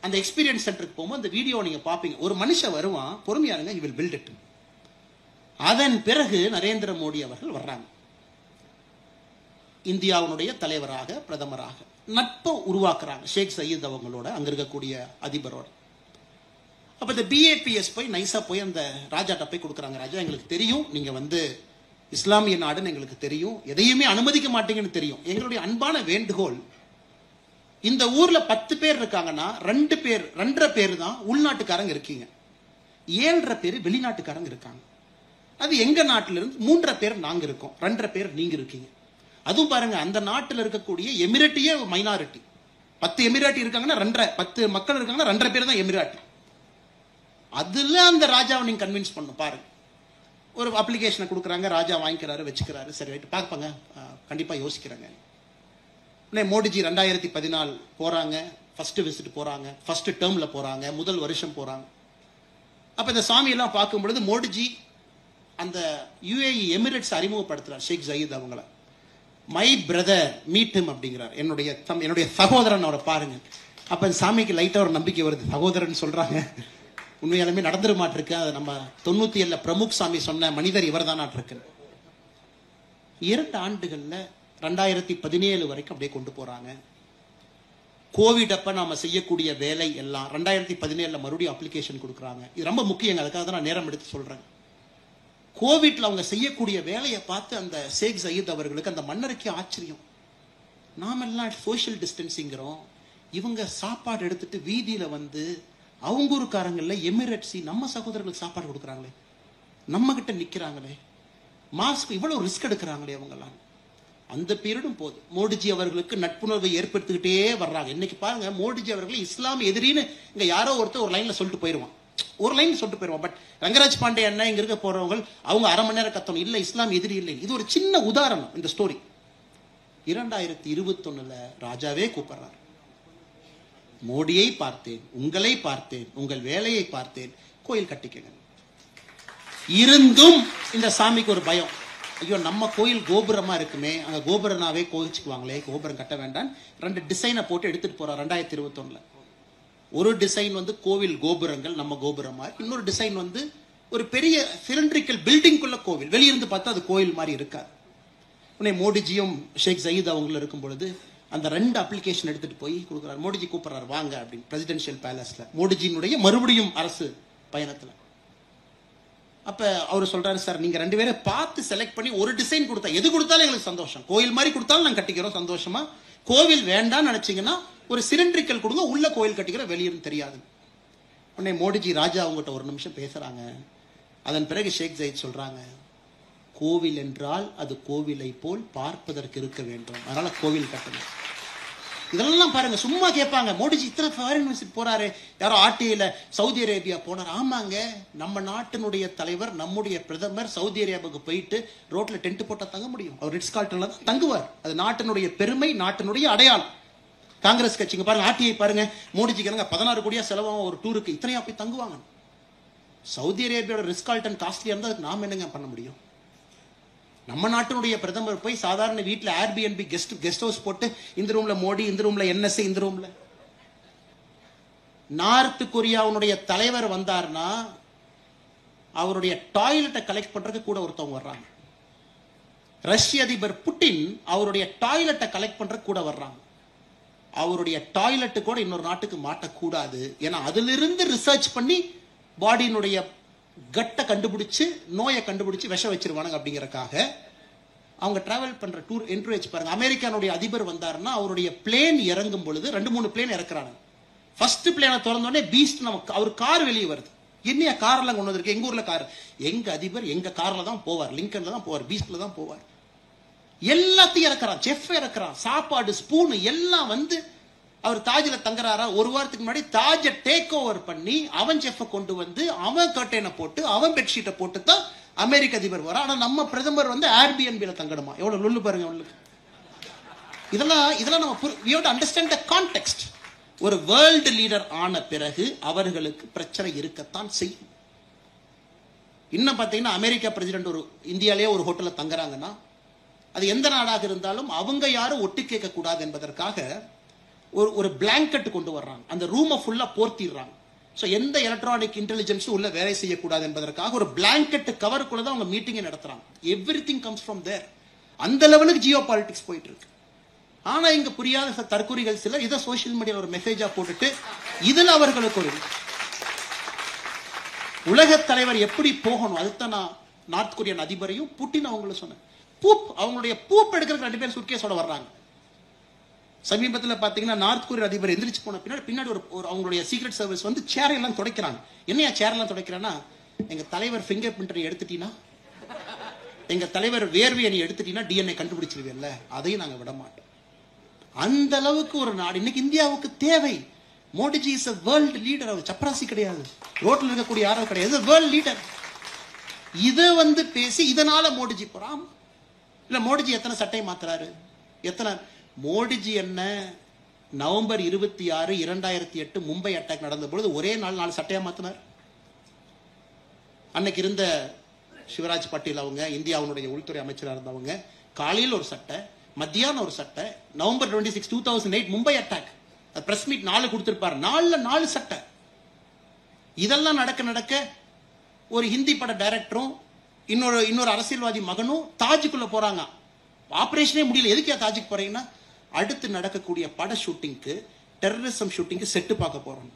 அந்த எக்ஸ்பீரியன்ஸ் சென்டருக்கு போகும்போது அந்த வீடியோ நீங்க பாப்பீங்க. ஒரு மனுஷன் வருவான், பொறுமையா இருங்க, he will build it. அதன் பிறகு நரேந்திர மோடி அவர்கள் வர்றாங்க, இந்தியாவுடைய தலைவராக, பிரதமராக நட்பை உருவாக்குறாங்க ஷேக் சயீத் அவங்களோட, அங்க இருக்கக்கூடிய அதிபரோட. அப்ப இந்த BAPS போய் நைஸா போய் அந்த ராஜாட்ட போய் கொடுக்குறாங்க. ராஜா, எங்களுக்கு தெரியும் நீங்க வந்து இஸ்லாமிய நாடுன்னு எங்களுக்கு தெரியும், எதையுமே அனுமதிக்க மாட்டீங்கன்னு தெரியும். எங்களுடைய அன்பான வேண்டுகோள், இந்த ஊர்ல 10 பேர் இருக்காங்கன்னா 2.5 பேர் தான் உள்நாட்டுக்காரங்க இருக்கீங்க, 7.5 பேர் வெளிநாட்டுக்காரங்க இருக்காங்க. அது எங்க நாட்டில இருந்து 3.5 பேர் நாங்க இருக்கோம், 2.5 பேர் நீங்க இருக்கீங்க. அதுவும் பாருங்க, அந்த நாட்டில் இருக்கக்கூடிய எமிரேட்டியே மைனாரிட்டி. 10 எமிராட்டி இருக்காங்கன்னா 10 மக்கள் இருக்காங்கன்னா 2.5 பேர் தான் எமிராட்டி. அதுல அந்த ராஜாவை நீங்க கன்வின்ஸ் பண்ணும். பாருங்க, ஒரு அப்ளிகேஷனை கொடுக்குறாங்க, ராஜா வாங்கிக்கிறாரு, வச்சுக்கிறாரு. சரி ரைட், பார்ப்பாங்க, கண்டிப்பா யோசிக்கிறாங்க. மோடிஜி 2014 போறாங்க, ஃபர்ஸ்ட் விசிட் போறாங்க, ஃபர்ஸ்ட் டேர்ம்ல போறாங்க, முதல் வருஷம் போறாங்க. அப்ப இந்த சாமி எல்லாம் பார்க்கும் பொழுது மோடிஜி அந்த UAE எமிரேட்ஸ் அறிமுகப்படுத்துறார் ஷேக் சயீத் அவங்கள. மை பிரதர் மீட் ஹிம் அப்படிங்கிறார், என்னுடைய சகோதரன், அவரை பாருங்க. அப்ப இந்த சாமிக்கு லைட்டா ஒரு நம்பிக்கை வருது, சகோதரன் சொல்றாங்க, உண்மையாலுமே நடந்துட மாட்டிருக்கு. அது நம்ம 97 பிரமுக் சாமி சொன்ன மனிதர் இவர் தான் இருக்கு. 2 ஆண்டுகள்ல 2017 வரைக்கும் அப்படியே கொண்டு போறாங்க. கோவிட் அப்ப நாம செய்யக்கூடிய வேலை எல்லாம் 2017 மறுபடியும் அப்ளிகேஷன் கொடுக்குறாங்க. இது ரொம்ப முக்கியங்க, அதுக்காக தான் நான் நேரம் எடுத்து சொல்றேன். கோவிட்ல அவங்க செய்யக்கூடிய வேலையை பார்த்து அந்த ஷேக் சயீத் அவர்களுக்கு, அந்த மன்னருக்கு ஆச்சரியம். நாமெல்லாம் சோசியல் டிஸ்டன்சிங்கிறோம், இவங்க சாப்பாடு எடுத்துட்டு வீதியில வந்து அவங்க ஊருக்காரங்கள்ல எமிரேட்ஸி நம்ம சகோதரர்களுக்கு சாப்பாடு கொடுக்குறாங்களே, நம்ம கிட்ட நிக்கிறாங்களே, மாஸ்க் இவ்வளவு ரிஸ்க் எடுக்கிறாங்களே அவங்கலாம். அந்த பீரியடும் போது மோடிஜி அவர்களுக்கு நட்புணர்வை ஏற்படுத்திக்கிட்டே வர்றாங்க. இன்னைக்கு பாருங்க, மோடிஜி அவர்கள் இஸ்லாம் எதிரின்னு இங்க யாரோ ஒருத்தர் ஒரு லைன்ல சொல்லிட்டு போயிருவான், பட் ரங்கராஜ் பாண்டே அண்ணா இங்க இருக்க போறவங்க அவங்க 1/2 மணி நேரம் கத்தணும், இல்ல இஸ்லாம் எதிரி இல்லை. இது ஒரு சின்ன உதாரணம் இந்த ஸ்டோரி. 2021 ராஜாவே கூப்பிடுறார், மோடியை பார்த்தேன், உங்களை பார்த்தேன், உங்கள் வேலையை பார்த்தேன், கோயில் கட்டிக்கங்க. இருந்தும் இந்த சாமிக்கு ஒரு பயம், ஐயோ நம்ம கோயில் கோபுரமா இருக்குமே, அங்க கோபுரனாவே கோவிச்சுக்குவாங்களே, கோபுரம் கட்ட வேண்டாம். 2 டிசைனை போட்டு எடுத்துட்டு போறார் 2021. ஒரு டிசைன் வந்து கோவில் கோபுரங்கள் நம்ம கோபுரமா, இன்னொரு டிசைன் வந்து ஒரு பெரிய சிலிண்ட்ரிக்கல் பில்டிங்குள்ள கோவில், வெளியிருந்து பார்த்தா அது கோயில் மாதிரி இருக்காது. உடனே மோடிஜியும் ஷேக் சயீத் அவங்களும் இருக்கும் பொழுது அந்த 2 அப்ளிகேஷன் எடுத்துட்டு போய் கொடுக்குறாரு. மோடிஜி கூப்பிடுறாரு, வாங்க அப்படின்னு, பிரசிடென்ஷியல் பேலஸ்ல மோடிஜியினுடைய மறுபடியும் அரசு பயணத்துல. அப்ப அவர் சொல்றாரு, சார் நீங்க 2 பேரை பார்த்து செலக்ட் பண்ணி ஒரு டிசைன் கொடுத்தா, எது கொடுத்தாலும் எங்களுக்கு சந்தோஷம், கோயில் மாதிரி கொடுத்தாலும் நாங்க கட்டிக்கிறோம் சந்தோஷமா, கோவில் வேண்டாம்னு நினைச்சீங்கன்னா ஒரு சிலிண்ட்ரிக்கல் கொடுங்க, உள்ள கோயில் கட்டிக்கிற, வெளியிருந்து தெரியாது. உடனே மோடிஜி ராஜா அவங்ககிட்ட ஒரு நிமிஷம் பேசுறாங்க. அதன் பிறகு ஷேக் சயீத் சொல்றாங்க, கோவில் என்றால் அது கோவிலை போல் பார்ப்பதற்கு இருக்க வேண்டும், அதனால கோவில் கட்டணும். இதெல்லாம் பாருங்க, சும்மா கேட்பாங்க மோடிஜி இத்தனை ஃபாரின் விசிட் போறாரு, யாரோ ஆர்டிஐல சவுதி அரேபியா போனார். ஆமாங்க, நம்ம நாட்டினுடைய தலைவர், நம்முடைய பிரதமர் சவுதி அரேபியாவுக்கு போயிட்டு ரோட்ல டென்ட் போட்டா தங்க முடியும்? அவர் ரிட்ஸ் கார்ல்டன்ல தான் தங்குவார். அது நாட்டினுடைய பெருமை, நாட்டினுடைய அடையாளம். காங்கிரஸ் கட்சிங்க பாருங்க, ஆர்டிஐ பாருங்க, மோடிஜிக்கு 16 கோடியா செலவாகும் ஒரு டூருக்கு, இத்தனையா போய் தங்குவாங்க. சவுதி அரேபியாவோட ரிட்ஸ் கார்ல்டன் காஸ்ட்லியா இருந்தா அதுக்கு நாம என்னங்க பண்ண முடியும்? நம்ம நாட்டினுடைய பிரதமர் போய் சாதாரண வீட்டில் ஏர்பிஎன்பி கெஸ்ட் ஹவுஸ் போட்டு, இந்த ரூம்ல மோடி, இந்த ரூம்ல என்எஸ்ஏ, இந்த ரூம்ல. நார்த் கொரியாவுடைய தலைவர் வந்தார்னா அவருடைய டாய்லெட்டை கலெக்ட் பண்றதுக்கு கூட ஒருத்தவங்க வர்றாங்க. ரஷ்ய அதிபர் புட்டின் அவருடைய டாய்லெட்டை கலெக்ட் பண்றதுக்கு கூட வர்றாங்க. அவருடைய டாய்லெட்டு கூட இன்னொரு நாட்டுக்கு மாட்டக்கூடாது, ஏன்னா அதிலிருந்து ரிசர்ச் பண்ணி பாடியினுடைய கட்டை கண்டுபிடிச்சு நோயை கண்டுபிடிச்சு விஷம் வச்சிருவானுங்க அப்படிங்கறக்காக அவங்க டிராவல் பண்ற டூர் என்கரேஜ் பாருங்க. அமெரிக்கானுடைய அதிபர் வந்தாருன்னா அவருடைய பிளேன் இறங்கும் பொழுது 2-3 பிளேன் இறக்குறாங்க. ஃபர்ஸ்ட் பிளேனை திறந்தோடனே பீஸ்ட் நமக்கு அவர் கார் வெளியே வருது. என்னையா கார்லாம் கொண்டு வந்திருக்கு? எங்க ஊர்ல கார், எங்க அதிபர் எங்க கார்ல தான் போவார், லிங்கன்ல தான் போவார், பீஸ்ட்ல தான் போவார். எல்லாத்தையும் இறக்குறான், செஃப் இறக்குறான், சாப்பாடு ஸ்பூன் எல்லாம் வந்து அவர் தாஜ்ல தங்குறாரா, ஒரு வாரத்துக்கு முன்னாடி தாஜை டேக் ஓவர் பண்ணி அவன் செஃப்பை கொண்டு வந்து அவன் கர்டைனை போட்டு அவன் பெட்ஷீட்டை போட்டு தான் அமெரிக்க அதிபர் வர. ஆனா நம்ம பிரதமர் வந்து ஏர்பிஎன்பில தங்கணுமா? எவ்வளவு லொல்லு பாருங்க உங்களுக்கு. இதெல்லாம் நம்ம we have to understand the context. ஒரு வேர்ல்டு லீடர் ஆன பிறகு அவர்களுக்கு பிரச்சனை இருக்கத்தான் செய்யும். இன்னும் பாத்தீங்கன்னா அமெரிக்கா பிரசிடென்ட் ஒரு இந்தியாலேயே ஒரு ஹோட்டல்ல தங்குறாங்கன்னா அது எந்த நாடாக இருந்தாலும் அவங்க யாரும் ஒட்டு கேட்க கூடாது என்பதற்காக ஒரு பிளாங்கெட் கொண்டு வர்றாங்க, அந்த ரூமை ஃபுல்லா போர்த்திடுறாங்க. சோ எந்த எலக்ட்ரானிக் இன்டெலிஜென்ஸ் உள்ள வேலை செய்யக்கூடாது என்பதற்காக ஒரு பிளாங்கெட் கவருக்குள்ள தான் அவங்க மீட்டிங்கை நடத்துறாங்க. எவ்ரிதிங் கம்ஸ் ஃப்ரம் தேர். அந்த லெவலுக்கு ஜியோ பாலிடிக்ஸ் போயிட்டு இருக்கு. ஆனா இங்க புரியாத தற்கொலைகள் சிலர் இதை சோசியல் மீடியாவில் ஒரு மெசேஜா போட்டுட்டு இதுல அவர்களுக்கு ஒரு உலக தலைவர் எப்படி போகணும், அதுதான் நான் நார்த் கொரியன் அதிபரையும் புட்டின் அவங்கள சொன்னேன். அவங்களுடைய பூப் எடுக்கிறதுக்கு 2 பேர் சுட்கேஸோட வர்றாங்க. சமீபத்தில் பாத்தீங்கன்னா நார்த் கொரிய அதிபர் எந்திரிச்சு போன பின்னாடி ஒரு அவங்களுடைய சீக்ரெட் சர்வீஸ் வந்து சேர் எல்லாம் துடைக்கிறாங்க. என்னையா சேர் எல்லாம் துடைக்கிறான்னா, எங்க தலைவர் ஃபிங்கர் பிரிண்ட் எடுத்துட்டீங்கன்னா, எங்க தலைவர் வேர்வையை நீ எடுத்துட்டீங்கன்னா டிஎன்ஏ கண்டுபிடிச்சிருவீல்ல, அதையும் நாங்க விட மாட்டோம். அந்த அளவுக்கு ஒரு நாடு இன்னைக்கு இந்தியாவுக்கு தேவை. Modiji is a world leader. அவர் சப்ராசி கிடையாது, ரோட்ல இருக்கக்கூடிய யாரோ கிடையாது, வேர்ல்ட் லீடர். இதை வந்து பேசி இதனால மோடிஜி போறான். இல்ல மோடிஜி எத்தனை சட்டை மாத்துறாரு, எத்தனை மோடிஜி என்ன நவம்பர் 26, 2008 மும்பை அட்டாக் நடந்த பொழுது ஒரே நாள் 4 சட்டையா மாத்தினார். அன்னைக்கு இருந்த சிவராஜ் பட்டேல் அவங்க இந்தியாவுடைய உள்துறை அமைச்சராக இருந்தவங்க காலையில் ஒரு சட்டை, மத்தியானம் ஒரு சட்டை. November 26, 2008 Mumbai attack press meet 4 கொடுத்திருப்பாரு, 4 சட்டை. இதெல்லாம் நடக்க ஒரு ஹிந்தி பட டைரக்டரும் இன்னொரு அரசியல்வாதி மகனும் தாஜுக்குள்ள போறாங்க. ஆபரேஷனே முடியல. எதுக்கு தாஜுக்கு போறீங்கன்னா, அடுத்து நடக்கக்கூடிய பட ஷூட்டிங்க்கு, டெரரிசம் ஷூட்டிங்க்கு செட்டு பார்க்க போறோம்.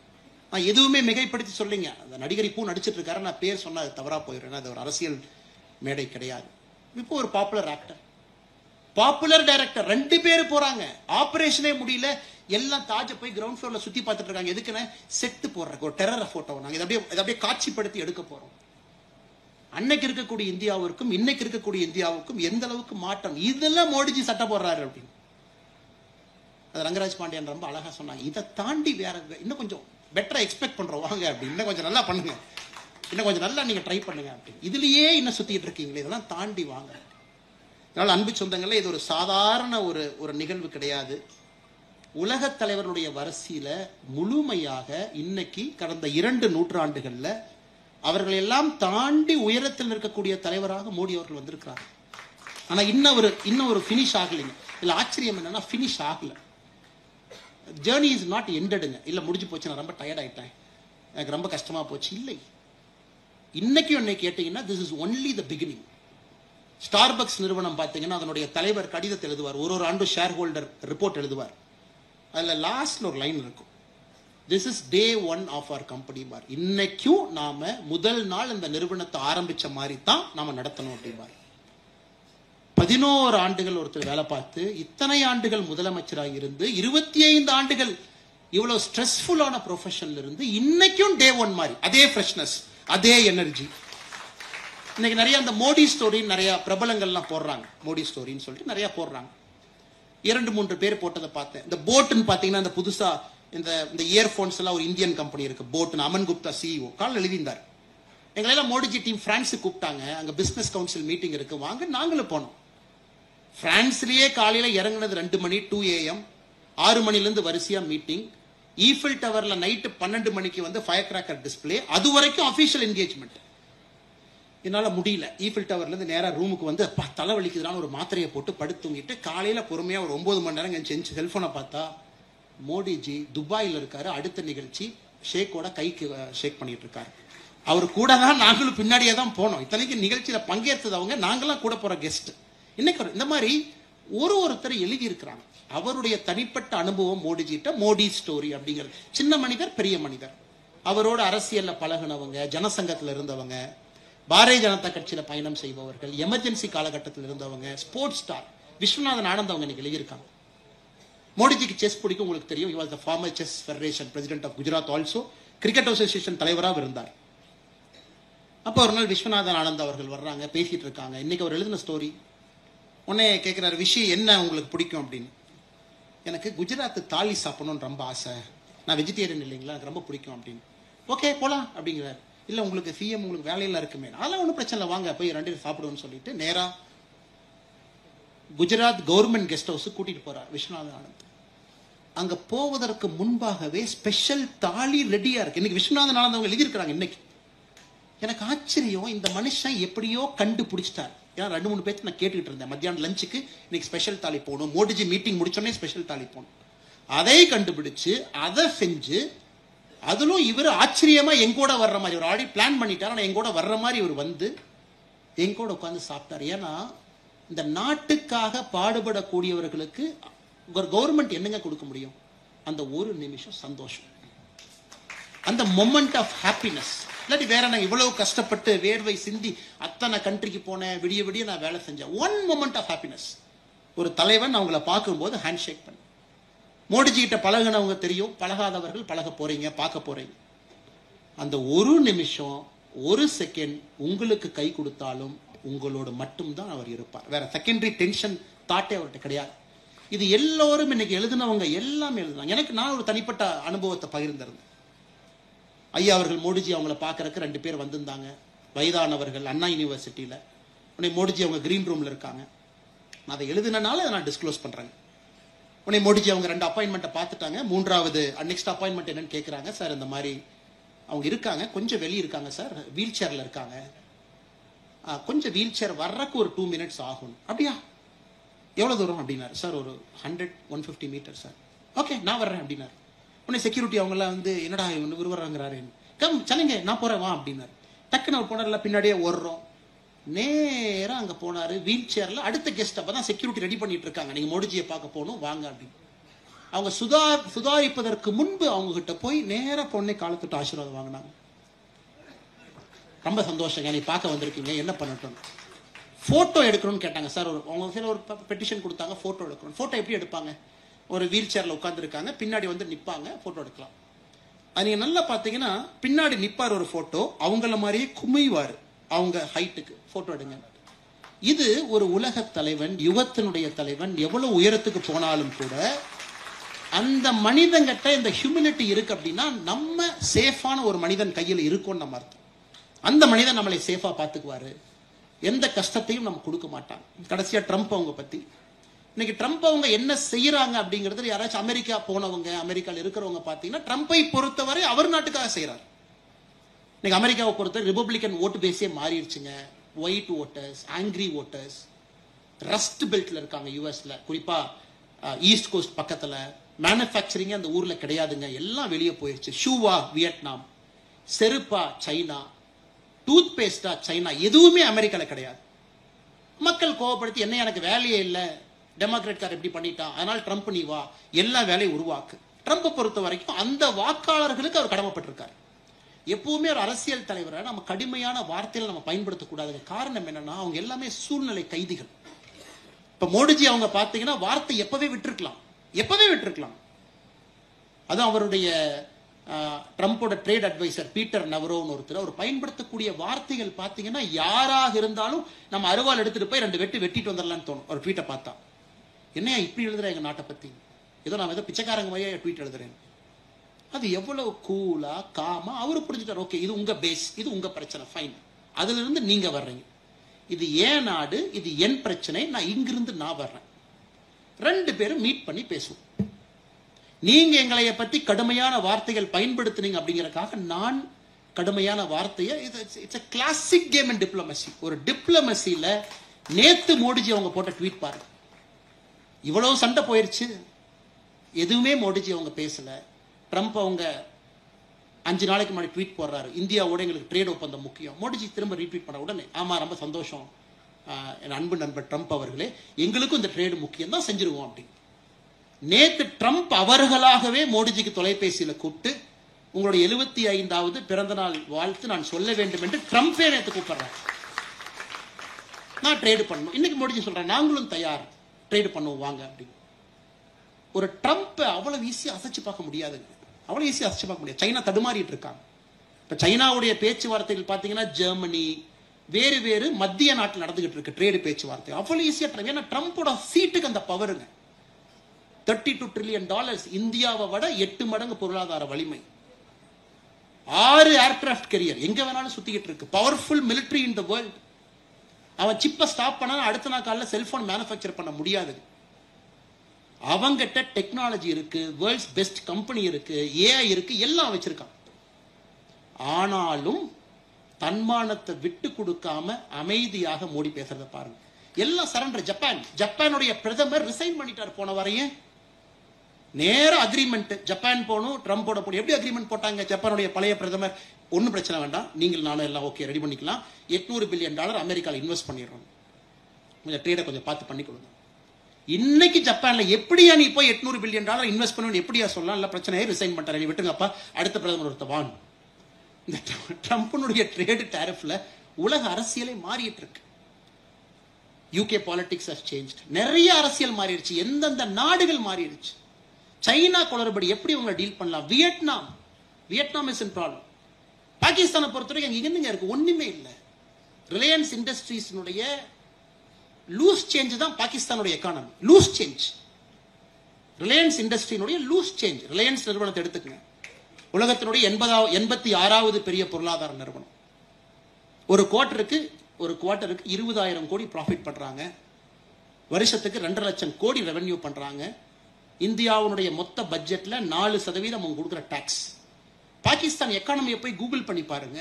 நான் எதுவுமே மிகைப்படுத்தி சொல்லிங்க, அந்த நடிகர் இப்போ நடிச்சிட்டு இருக்காரு, நான் பேர் சொன்னா அது தவறா போயிடுறேன், அது ஒரு அரசியல் மேடை கிடையாது. இப்போ ஒரு பாப்புலர் ஆக்டர், பாப்புலர் டைரக்டர் 2 பேர் போறாங்க. ஆபரேஷனே முடியல, எல்லாம் தாஜ போய் கிரவுண்ட் ஃப்ளோர்ல சுத்தி பார்த்துட்டு இருக்காங்க. எதுக்குன்னு செட்டு போடுறதுக்கு, ஒரு டெரர் போட்டோ நாங்க இதை அப்படியே காட்சிப்படுத்தி எடுக்க போறோம். அன்னைக்கு இருக்கக்கூடிய இந்தியாவிற்கும் இன்னைக்கு இருக்கக்கூடிய இந்தியாவுக்கும் எந்த அளவுக்கு மாற்றம். இதெல்லாம் மோடிஜி சட்டை போடுறாரு அப்படின்னு ரங்கராஜ் பாண்டியன் ரொம்ப அழகா சொன்னாங்க. இதை தாண்டி வேற இன்னும் கொஞ்சம் பெட்டரா எக்ஸ்பெக்ட் பண்றோம் வாங்க அப்படி, இன்னும் கொஞ்சம் நல்லா பண்ணுங்க, இன்னும் கொஞ்சம் நல்லா நீங்க ட்ரை பண்ணுங்க அப்படி. இதுலயே இன்னும் சுத்திட்டு இருக்கீங்களே, இதெல்லாம் தாண்டி வாங்க. அதனால அன்பு சொந்தங்களே, இது ஒரு சாதாரண ஒரு நிகழ்வு கிடையாது. உலக தலைவருடைய வரிசையில முழுமையாக இன்னைக்கு கடந்த 2 நூற்றாண்டுகள்ல அவர்கள் எல்லாம் தாண்டி உயரத்தில் இருக்கக்கூடிய தலைவராக மோடி அவர்கள் வந்திருக்கிறார். ஆனா இன்னும் ஒரு பினிஷ் ஆகலைங்க. இல்ல ஆச்சரியம் என்னன்னா, பினிஷ் ஆகல. ஜேர்னி இஸ் நாட் எண்டடுங்க. இல்ல முடிஞ்சு போச்சு, நான் ரொம்ப டயர்ட் ஆயிட்டேன், எனக்கு ரொம்ப கஷ்டமா போச்சு, இல்லை. இன்னைக்கும் என்னை கேட்டீங்கன்னா, this is only the beginning. Starbucks நிறுவனம் பார்த்தீங்கன்னா அதனுடைய தலைவர் கடிதத்தை எழுதுவார், ஒரு ஆண்டு ஷேர் ஹோல்டர் ரிப்போர்ட் எழுதுவார். அதுல லாஸ்ட்ல ஒரு லைன் இருக்கும், this is day 1 of our company பார். இன்னைக்கும் நாம முதல் நாள் இந்த நிறுவனத்தை ஆரம்பிச்ச மாதிரி தான் நாம நடத்தணும் அப்படின்பார். 11 ஆண்டுகள் ஒருத்தர் வேலை பார்த்து, இத்தனை ஆண்டுகள் முதலமைச்சராக இருந்து, 25 ஆண்டுகள் இவ்வளவு ஸ்ட்ரெஸ்ஃபுல்லான ப்ரொஃபஷன்ல இருந்து இன்னைக்கும் டே 1 மாதிரி அதே ஃப்ரெஷ்னஸ், அதே எனர்ஜி. இன்னைக்கு நிறைய அந்த மோடி ஸ்டோரி நிறைய பிரபலங்கள்லாம் போடுறாங்க, மோடி ஸ்டோரின்னு சொல்லிட்டு நிறைய போடுறாங்க. 2-3 பேர் போட்டதை பார்த்தேன். இந்த போட்டுன்னு பாத்தீங்கன்னா இந்த புதுசா இந்த இயர்போன்ஸ் எல்லாம் ஒரு இந்தியன் கம்பெனி இருக்கு போட்டுன்னு. அமன் குப்தா CEO கால் எழுதியிருந்தார். எங்களெல்லாம் மோடிஜி டீம் பிரான்ஸுக்கு கூப்பிட்டாங்க. அங்க பிசினஸ் கவுன்சில் மீட்டிங் இருக்கு வாங்க, நாங்களும் போனோம். பிரான்ஸ்லயே காலையில இறங்குனது 2 மணி 2 AM, 6 மணில வரிசையா மீட்டிங். ஈஃபில் டவர்ல நைட்டு 12 மணிக்கு ஃபயர் கிராக்கர் டிஸ்பிளே. அது வரைக்கும் அபிஷியல் என்கேஜ்மெண்ட். என்னால முடியல. ஈஃபில் டவர்ல இருந்து நேரா ரூமுக்கு தலைவலிக்குதுன்னு ஒரு மாத்திரையை போட்டு படுத்து தூங்கிட்டு காலையில பொறுமையா ஒரு 9 மணி நேரம் செஞ்சு செல்போனை பார்த்தா மோடிஜி துபாயில் இருக்காரு. அடுத்த நிகழ்ச்சி ஷேக்கோட கைக்கு ஷேக் பண்ணிட்டு இருக்காரு. அவர் கூட தான் நாங்களும் பின்னாடியே தான் போனோம். இத்தனைக்கு நிகழ்ச்சியில பங்கேற்றது அவங்க, நாங்களாம் கூட போற கெஸ்ட். இன்னைக்கு இந்த மாதிரி ஒருத்தர் எழுதி இருக்கிறாங்க அவருடைய தனிப்பட்ட அனுபவம் மோடிஜிட்ட. மோடி ஸ்டோரி அப்படிங்கிறது. சின்ன மனிதர், பெரிய மனிதர். அவரோட அரசியல்ல பழகினவங்க, ஜனசங்கத்தில் இருந்தவங்க, பாரதிய ஜனதா கட்சியில பயணம் செய்பவர்கள், எமர்ஜென்சி காலகட்டத்தில் இருந்தவங்க, ஸ்போர்ட்ஸ் ஸ்டார் விஸ்வநாதன் ஆனந்த் அவங்க இன்னைக்கு எழுதியிருக்காங்க. மோடிஜிக்கு செஸ் பிடிக்கும், உங்களுக்கு தெரியும். he was the former chess federation president of Gujarat also. Cricket association தலைவராக இருந்தார். அப்போ ஒரு நாள் விஸ்வநாதன் ஆனந்த் அவர்கள் வர்றாங்க, பேசிட்டு இருக்காங்க. இன்னைக்கு அவர் எழுதின ஸ்டோரி. உடனே கேட்கிறாரு, விஷயம் என்ன உங்களுக்கு பிடிக்கும் அப்படின்னு. எனக்கு குஜராத் தாலி சாப்பிடணும்னு ரொம்ப ஆசை, நான் வெஜிடேரியன் இல்லைங்களா, எனக்கு ரொம்ப பிடிக்கும் அப்படின்னு. ஓகே போலாம் அப்படிங்கிறார். இல்ல உங்களுக்கு சிஎம் உங்களுக்கு வேலையெல்லாம் இருக்குமே. அதெல்லாம் ஒன்றும் பிரச்சனை இல்லை, வாங்க போய் 2 சாப்பிடுவோம்னு சொல்லிட்டு நேரா குஜராத் கவர்மெண்ட் கெஸ்ட் ஹவுஸ் கூட்டிட்டு போறார் விஸ்வநாதன் ஆனந்த். அங்க போவதற்கு முன்பாகவே ஸ்பெஷல் தாலி ரெடியா இருக்கு. இன்னைக்கு விஸ்வநாதன் ஆனந்த் அவங்க எழுதியிருக்கிறாங்க. இன்னைக்கு எனக்கு ஆச்சரியம், இந்த மனுஷன் எப்படியோ கண்டுபிடிச்சிட்டார். ஏன்னா 2-3 பேருக்கு நான் கேட்டுக்கிட்டு இருந்தேன். மத்தியானம் லஞ்சுக்கு இன்னைக்கு ஸ்பெஷல் தாலி போகணும், மோடிஜி மீட்டிங் முடிச்சோடனே ஸ்பெஷல் தாலி போகணும். அதை கண்டுபிடிச்சு அதை செஞ்சு, அதிலும் இவர் ஆச்சரியமா எங்கூட வர்ற மாதிரி ஒரு ஆல்ரெடி பிளான் பண்ணிட்டார். ஆனால் எங்கூட வர்ற மாதிரி இவர் எங்கூட உட்காந்து சாப்பிட்டார். ஏன்னா இந்த நாட்டுக்காக பாடுபடக்கூடியவர்களுக்கு ஒரு கவர்மெண்ட் என்னங்க கொடுக்க முடியும்? அந்த ஒரு நிமிஷம் சந்தோஷம், அந்த மொமெண்ட் ஆஃப் ஹாப்பினஸ். இல்லாட்டி வேற நான் இவ்வளவு கஷ்டப்பட்டு வேர்வை சிந்தி அத்தனை கண்ட்ரிக்கு போனேன், விடிய விடிய நான் வேலை செஞ்சேன். One moment of happiness. ஒரு தலைவன் அவங்கள பார்க்கும்போது ஹேண்ட் ஷேக் பண்ணி. மோடிஜி கிட்ட பழகினவங்க தெரியும், பழகாதவர்கள் பழக போறீங்க, பார்க்க போறீங்க. அந்த ஒரு நிமிஷம், ஒரு செகண்ட் உங்களுக்கு கை கொடுத்தாலும் உங்களோட மட்டும்தான் அவர் இருப்பார். வேற செகண்டரி டென்ஷன் தாட்டே அவர்கிட்ட கிடையாது. இது எல்லோரும் இன்னைக்கு எழுதினவங்க எல்லாமே எழுதுனாங்க. எனக்கு நான் ஒரு தனிப்பட்ட அனுபவத்தை பகிர்ந்திருந்தேன். ஐயா அவர்கள் மோடிஜி அவங்கள பார்க்கறதுக்கு 2 பேர் வந்திருந்தாங்க, வயதானவர்கள், அண்ணா யூனிவர்சிட்டியில. உடனே மோடிஜி அவங்க கிரீன் ரூம்ல இருக்காங்க. நான் அதை எழுதினால அதை நான் டிஸ்க்ளோஸ் பண்றேன். உடனே மோடிஜி அவங்க 2 அப்பாயின்மெண்ட்டை பார்த்துட்டாங்க. 3வது நெக்ஸ்ட் அப்பாயின்மெண்ட் என்னன்னு கேட்குறாங்க. சார் இந்த மாதிரி அவங்க இருக்காங்க, கொஞ்சம் வெளியே இருக்காங்க சார், வீல் சேர்ல இருக்காங்க, கொஞ்சம் வீல் சேர் வர்றக்கு ஒரு 2 மினிட்ஸ் ஆகும். அப்படியா, எவ்வளவு தூரம் அப்படின்னாரு. சார் ஒரு 100-150 மீட்டர் சார். ஓகே நான் வர்றேன் அப்படின்னாரு. உடனே செக்யூரிட்டி அவங்களாம் என்னடா விரும்புறாங்கிறாரு. கம் சனிங்க நான் போறேன் வா அப்படின்னாரு. டக்குன்னு அவர் போனார்ல, பின்னாடியே ஓடுறோம். நேரம் அங்க போனாரு வீல் சேர்ல. அடுத்த கெஸ்ட் அப்பதான் செக்யூரிட்டி ரெடி பண்ணிட்டு இருக்காங்க, நீங்க மோடிஜியை பார்க்க போகணும் வாங்க அப்படின்னு. அவங்க சுதாரிப்பதற்கு முன்பு அவங்க கிட்ட போய் நேரா பொண்ணை காலத்துட்டு ஆசீர்வாதம் வாங்கினாங்க. ரொம்ப சந்தோஷங்க, நீ பார்க்க வந்திருக்கீங்க, என்ன பண்ணட்டும். போட்டோ எடுக்கணும்னு கேட்டாங்க. சார் அவங்க ஒரு பெட்டிஷன் கொடுத்தாங்க, போட்டோ எடுக்கணும். போட்டோ எப்படி எடுப்பாங்க? ஒரு வீல் சேர்ல உட்காந்துருக்காங்க, பின்னாடி நிப்பாங்க, போட்டோ எடுக்கலாம். அது நீங்க நல்லா பாத்தீங்கன்னா பின்னாடி நிப்பார் ஒரு போட்டோ, அவங்கள மாதிரியே குமிவாரு அவங்க ஹைட்டுக்கு, போட்டோ எடுங்க. இது ஒரு உலக தலைவன், யுகத்தினுடைய தலைவன், எவ்வளவு உயரத்துக்கு போனாலும் கூட அந்த மனிதங்கிட்ட இந்த ஹியூமிலிட்டி இருக்கு அப்படின்னா நம்ம சேஃபான ஒரு மனிதன் கையில் இருக்கும் நம்ம அர்த்தம். அந்த மனிதன் நம்மளை சேஃபா பாத்துக்குவாரு, எந்த கஷ்டத்தையும் நம்ம கொடுக்க மாட்டாங்க. கடைசியா ட்ரம்ப் அவங்க பத்தி, இன்னைக்கு ட்ரம்ப் அவங்க என்ன செய்யறாங்க அப்படிங்கிறது யாராச்சும் அமெரிக்கா போனவங்க, அமெரிக்காவில் இருக்கிறவங்க பாத்தீங்கன்னா ட்ரம்பை பொறுத்தவரை அவர் நாட்டுக்காக செய்யறாரு. இன்னைக்கு அமெரிக்காவை பொறுத்தவரை ரிபப்ளிகன் ஓட்டு பேஸே மாறிடுச்சுங்க. White voters, angry voters, rust பெல்ட்ல இருக்காங்க யூஎஸ்ல, குறிப்பா ஈஸ்ட் கோஸ்ட் பக்கத்துல. மேனுஃபேக்சரிங் அந்த ஊர்ல கிடையாதுங்க, எல்லாம் வெளியே போயிடுச்சு. ஷூவா வியட்நாம், செருப்பா சைனா, டூத் பேஸ்டா சைனா, எதுவுமே அமெரிக்கால கிடையாது. மக்கள் கோவப்படுத்தி என்ன எனக்கு வேலையே இல்லை, டெமோக்ராட் கார் எப்படி பண்ணிட்டான், அதனால ட்ரம்ப் நீ வா, எல்லா வேலையும் உருவாக்கு. ட்ரம்ப் பொறுத்த வரைக்கும் அந்த வாக்காளர்களுக்கு அவர் கடமைப்பட்டிருக்காரு. எப்பவுமே ஒரு அரசியல் தலைவரை நம்ம கடுமையான வார்த்தையில நம்ம பயன்படுத்தக்கூடாது. காரணம் என்னன்னா அவங்க எல்லாமே சூழ்நிலை கைதிகள். இப்ப மோடிஜி அவங்க பாத்தீங்கன்னா வார்த்தை எப்பவே விட்டுருக்கலாம். அது அவருடைய ட்ரம்போட ட்ரேட் அட்வைசர் பீட்டர் நவரோன்னு ஒருத்தர், அவர் பயன்படுத்தக்கூடிய வார்த்தைகள் பாத்தீங்கன்னா யாராக இருந்தாலும் நம்ம அருவாள் எடுத்துட்டு போய் 2 வெட்டிட்டு வந்துடலாம்னு தோணும் ஒரு ட்வீட்டை பார்த்தா. என்னையா இப்படி எழுதுறேன் எங்க நாட்டை பத்தி, ஏதோ நான் ஏதோ பிச்சைக்காரங்க மாதிரியா ட்வீட் எழுதுறேன். அது எவ்வளவு கூலா காமா அவரு புரிஞ்சுட்டார். ஓகே, இது உங்க பேஸ், இது உங்க பிரச்சனை, ஃபைன். அதுல இருந்து நீங்க வர்றீங்க, இது ஏன் நாடு, இது என் பிரச்சனை, நான் இங்கிருந்து நான் வர்றேன். 2 பேரும் மீட் பண்ணி பேசுவோம். நீங்க எங்களைய பத்தி கடுமையான வார்த்தைகள் பயன்படுத்துனீங்க அப்படிங்கறதுக்காக நான் கடுமையான வார்த்தையை, it's a classic game in diplomacy. ஒரு டிப்ளமசில நேத்து மோடிஜி அவங்க போட்ட ட்வீட் பாருங்க. இவ்வளவு சண்டை போயிருச்சு, எதுவுமே மோடிஜி அவங்க பேசல. ட்ரம்ப் அவங்க 5 நாளைக்கு முன்னாடி ட்வீட் போடுறாரு, இந்தியாவோட எங்களுக்கு ட்ரேட் ஒப்பந்தம் முக்கியம். மோடிஜி திரும்ப ரீட்வீட் பண்ண உடனே, ஆமா ரொம்ப சந்தோஷம் என் அன்பு நண்பர் ட்ரம்ப் அவர்களே, எங்களுக்கும் இந்த ட்ரேடு முக்கியம் தான், செஞ்சிருவோம் அப்படி. நேத்து ட்ரம்ப் அவர்களாகவே மோடிஜிக்கு தொலைபேசியில கூப்பிட்டு உங்களுடைய 75வது பிறந்த நாள் வாழ்த்து நான் சொல்ல வேண்டும் என்று ட்ரம்பே நேத்து கூப்பிடுறாரு. நான் ட்ரேடு பண்ணணும். இன்னைக்கு மோடிஜி சொல்றேன், நாங்களும் தயார், ட்ரேடு பண்ணுவோம் வாங்க அப்படி. ஒரு ட்ரம்ப் அவ்வளவு ஈஸியா அசைச்சு பார்க்க முடியாதுங்க, அவ்வளவு ஈஸியா அசைச்சு பார்க்க முடியாது. சைனா தடுமாறிட்டு இருக்காங்க. இப்ப சைனாவுடைய பேச்சுவார்த்தைகள் பாத்தீங்கன்னா ஜெர்மனி வேறு வேறு மத்திய நாட்டில் நடந்துகிட்டு இருக்கு ட்ரேடு பேச்சுவார்த்தை. அவ்வளவு ஈஸியா, ஏன்னா ட்ரம்போட சீட்டுக்கு அந்த பவருங்க. $32 trillion, இந்தியாவை விட 8 மடங்கு பொருளாதார வலிமை, 6 ஏர்கிராஃப்ட் கேரியர் எங்க வேணாலும் சுத்திக்கிட்டு இருக்கு, powerful military in the world. அவன் சிப்பை ஸ்டாப் பண்ணா அடுத்த நாள் காலையில் செல்போன் மேனுஃபேக்சர் பண்ண முடியாது. அவங்கிட்ட டெக்னாலஜி இருக்கு, வேர்ல்ட்ஸ் பெஸ்ட் கம்பெனி இருக்கு, ஏஐ இருக்கு, எல்லாம் வச்சிருக்கான். ஆனாலும் தன்மானத்தை விட்டு கொடுக்காம அமைதியாக மோடி பேசுறத பாருங்க. எல்லாம் சரண்டர். ஜப்பானுடைய பிரதமர் ரிசைன் பண்ணிட்டார் போன வரையும். நேர அக்ரிமெண்ட் ஜப்பான் போனும் ட்ரம்போட போடும். எப்படி அக்ரிமெண்ட் போட்டாங்க? ஜப்பானுடைய பழைய பிரதமர், ஒன்னும் பிரச்சனை வேண்டாம், நீங்கள் நானும் எல்லாம் ஓகே ரெடி பண்ணிக்கலாம், $800 பில்லியன் அமெரிக்காவில் இன்வெஸ்ட் பண்ணிடுறோம், கொஞ்சம் ட்ரேடை கொஞ்சம் பார்த்து பண்ணி கொடுங்க. இன்னைக்கு ஜப்பான்ல எப்படியா நீ போய் $800 பில்லியன் இன்வெஸ்ட் பண்ணு எப்படியா சொல்லலாம்? இல்ல பிரச்சனையே ரிசைன் பண்ணிட்டாரு, நீ விட்டுங்கப்பா, அடுத்த பிரதமர் ஒருத்த வான். இந்த ட்ரம்பினுடைய ட்ரேடு டாரிஃப்ல உலக அரசியலே மாறிட்டு இருக்கு. UK politics has changed. நிறைய அரசியல் மாறிடுச்சு, எந்தெந்த நாடுகள் மாறிடுச்சு. சைனா குளறுபடி எப்படி உங்களை டீல் பண்ணலாம்? Vietnam is in problem. பாகிஸ்தானை பொறுத்தவரைக்கும் அங்க என்னங்க இருக்கு? ஒண்ணுமே இல்லை. ரிலையன்ஸ் இண்டஸ்ட்ரீஸ்னுடைய லூஸ் சேஞ்ச் தான் பாகிஸ்தானுடைய எக்கானமி. லூஸ் சேஞ்ச், ரிலையன்ஸ் இண்டஸ்ட்ரியினுடைய லூஸ் சேஞ்ச். ரிலையன்ஸ் நிறுவனத்தை எடுத்துக்கங்க, உலகத்தினுடைய 86வது பெரிய பொருளாதார நிறுவனம். ஒரு குவார்ட்டருக்கு 20,000 கோடி ப்ராஃபிட் பண்றாங்க, வருஷத்துக்கு 2.5 லட்சம் கோடி ரெவென்யூ பண்றாங்க. இந்தியாவுடைய மொத்த பட்ஜெட்ல 4% அவங்க கொடுக்குற டாக்ஸ். பாகிஸ்தான் எக்கானமியை போய் கூகுள் பண்ணி பாருங்க,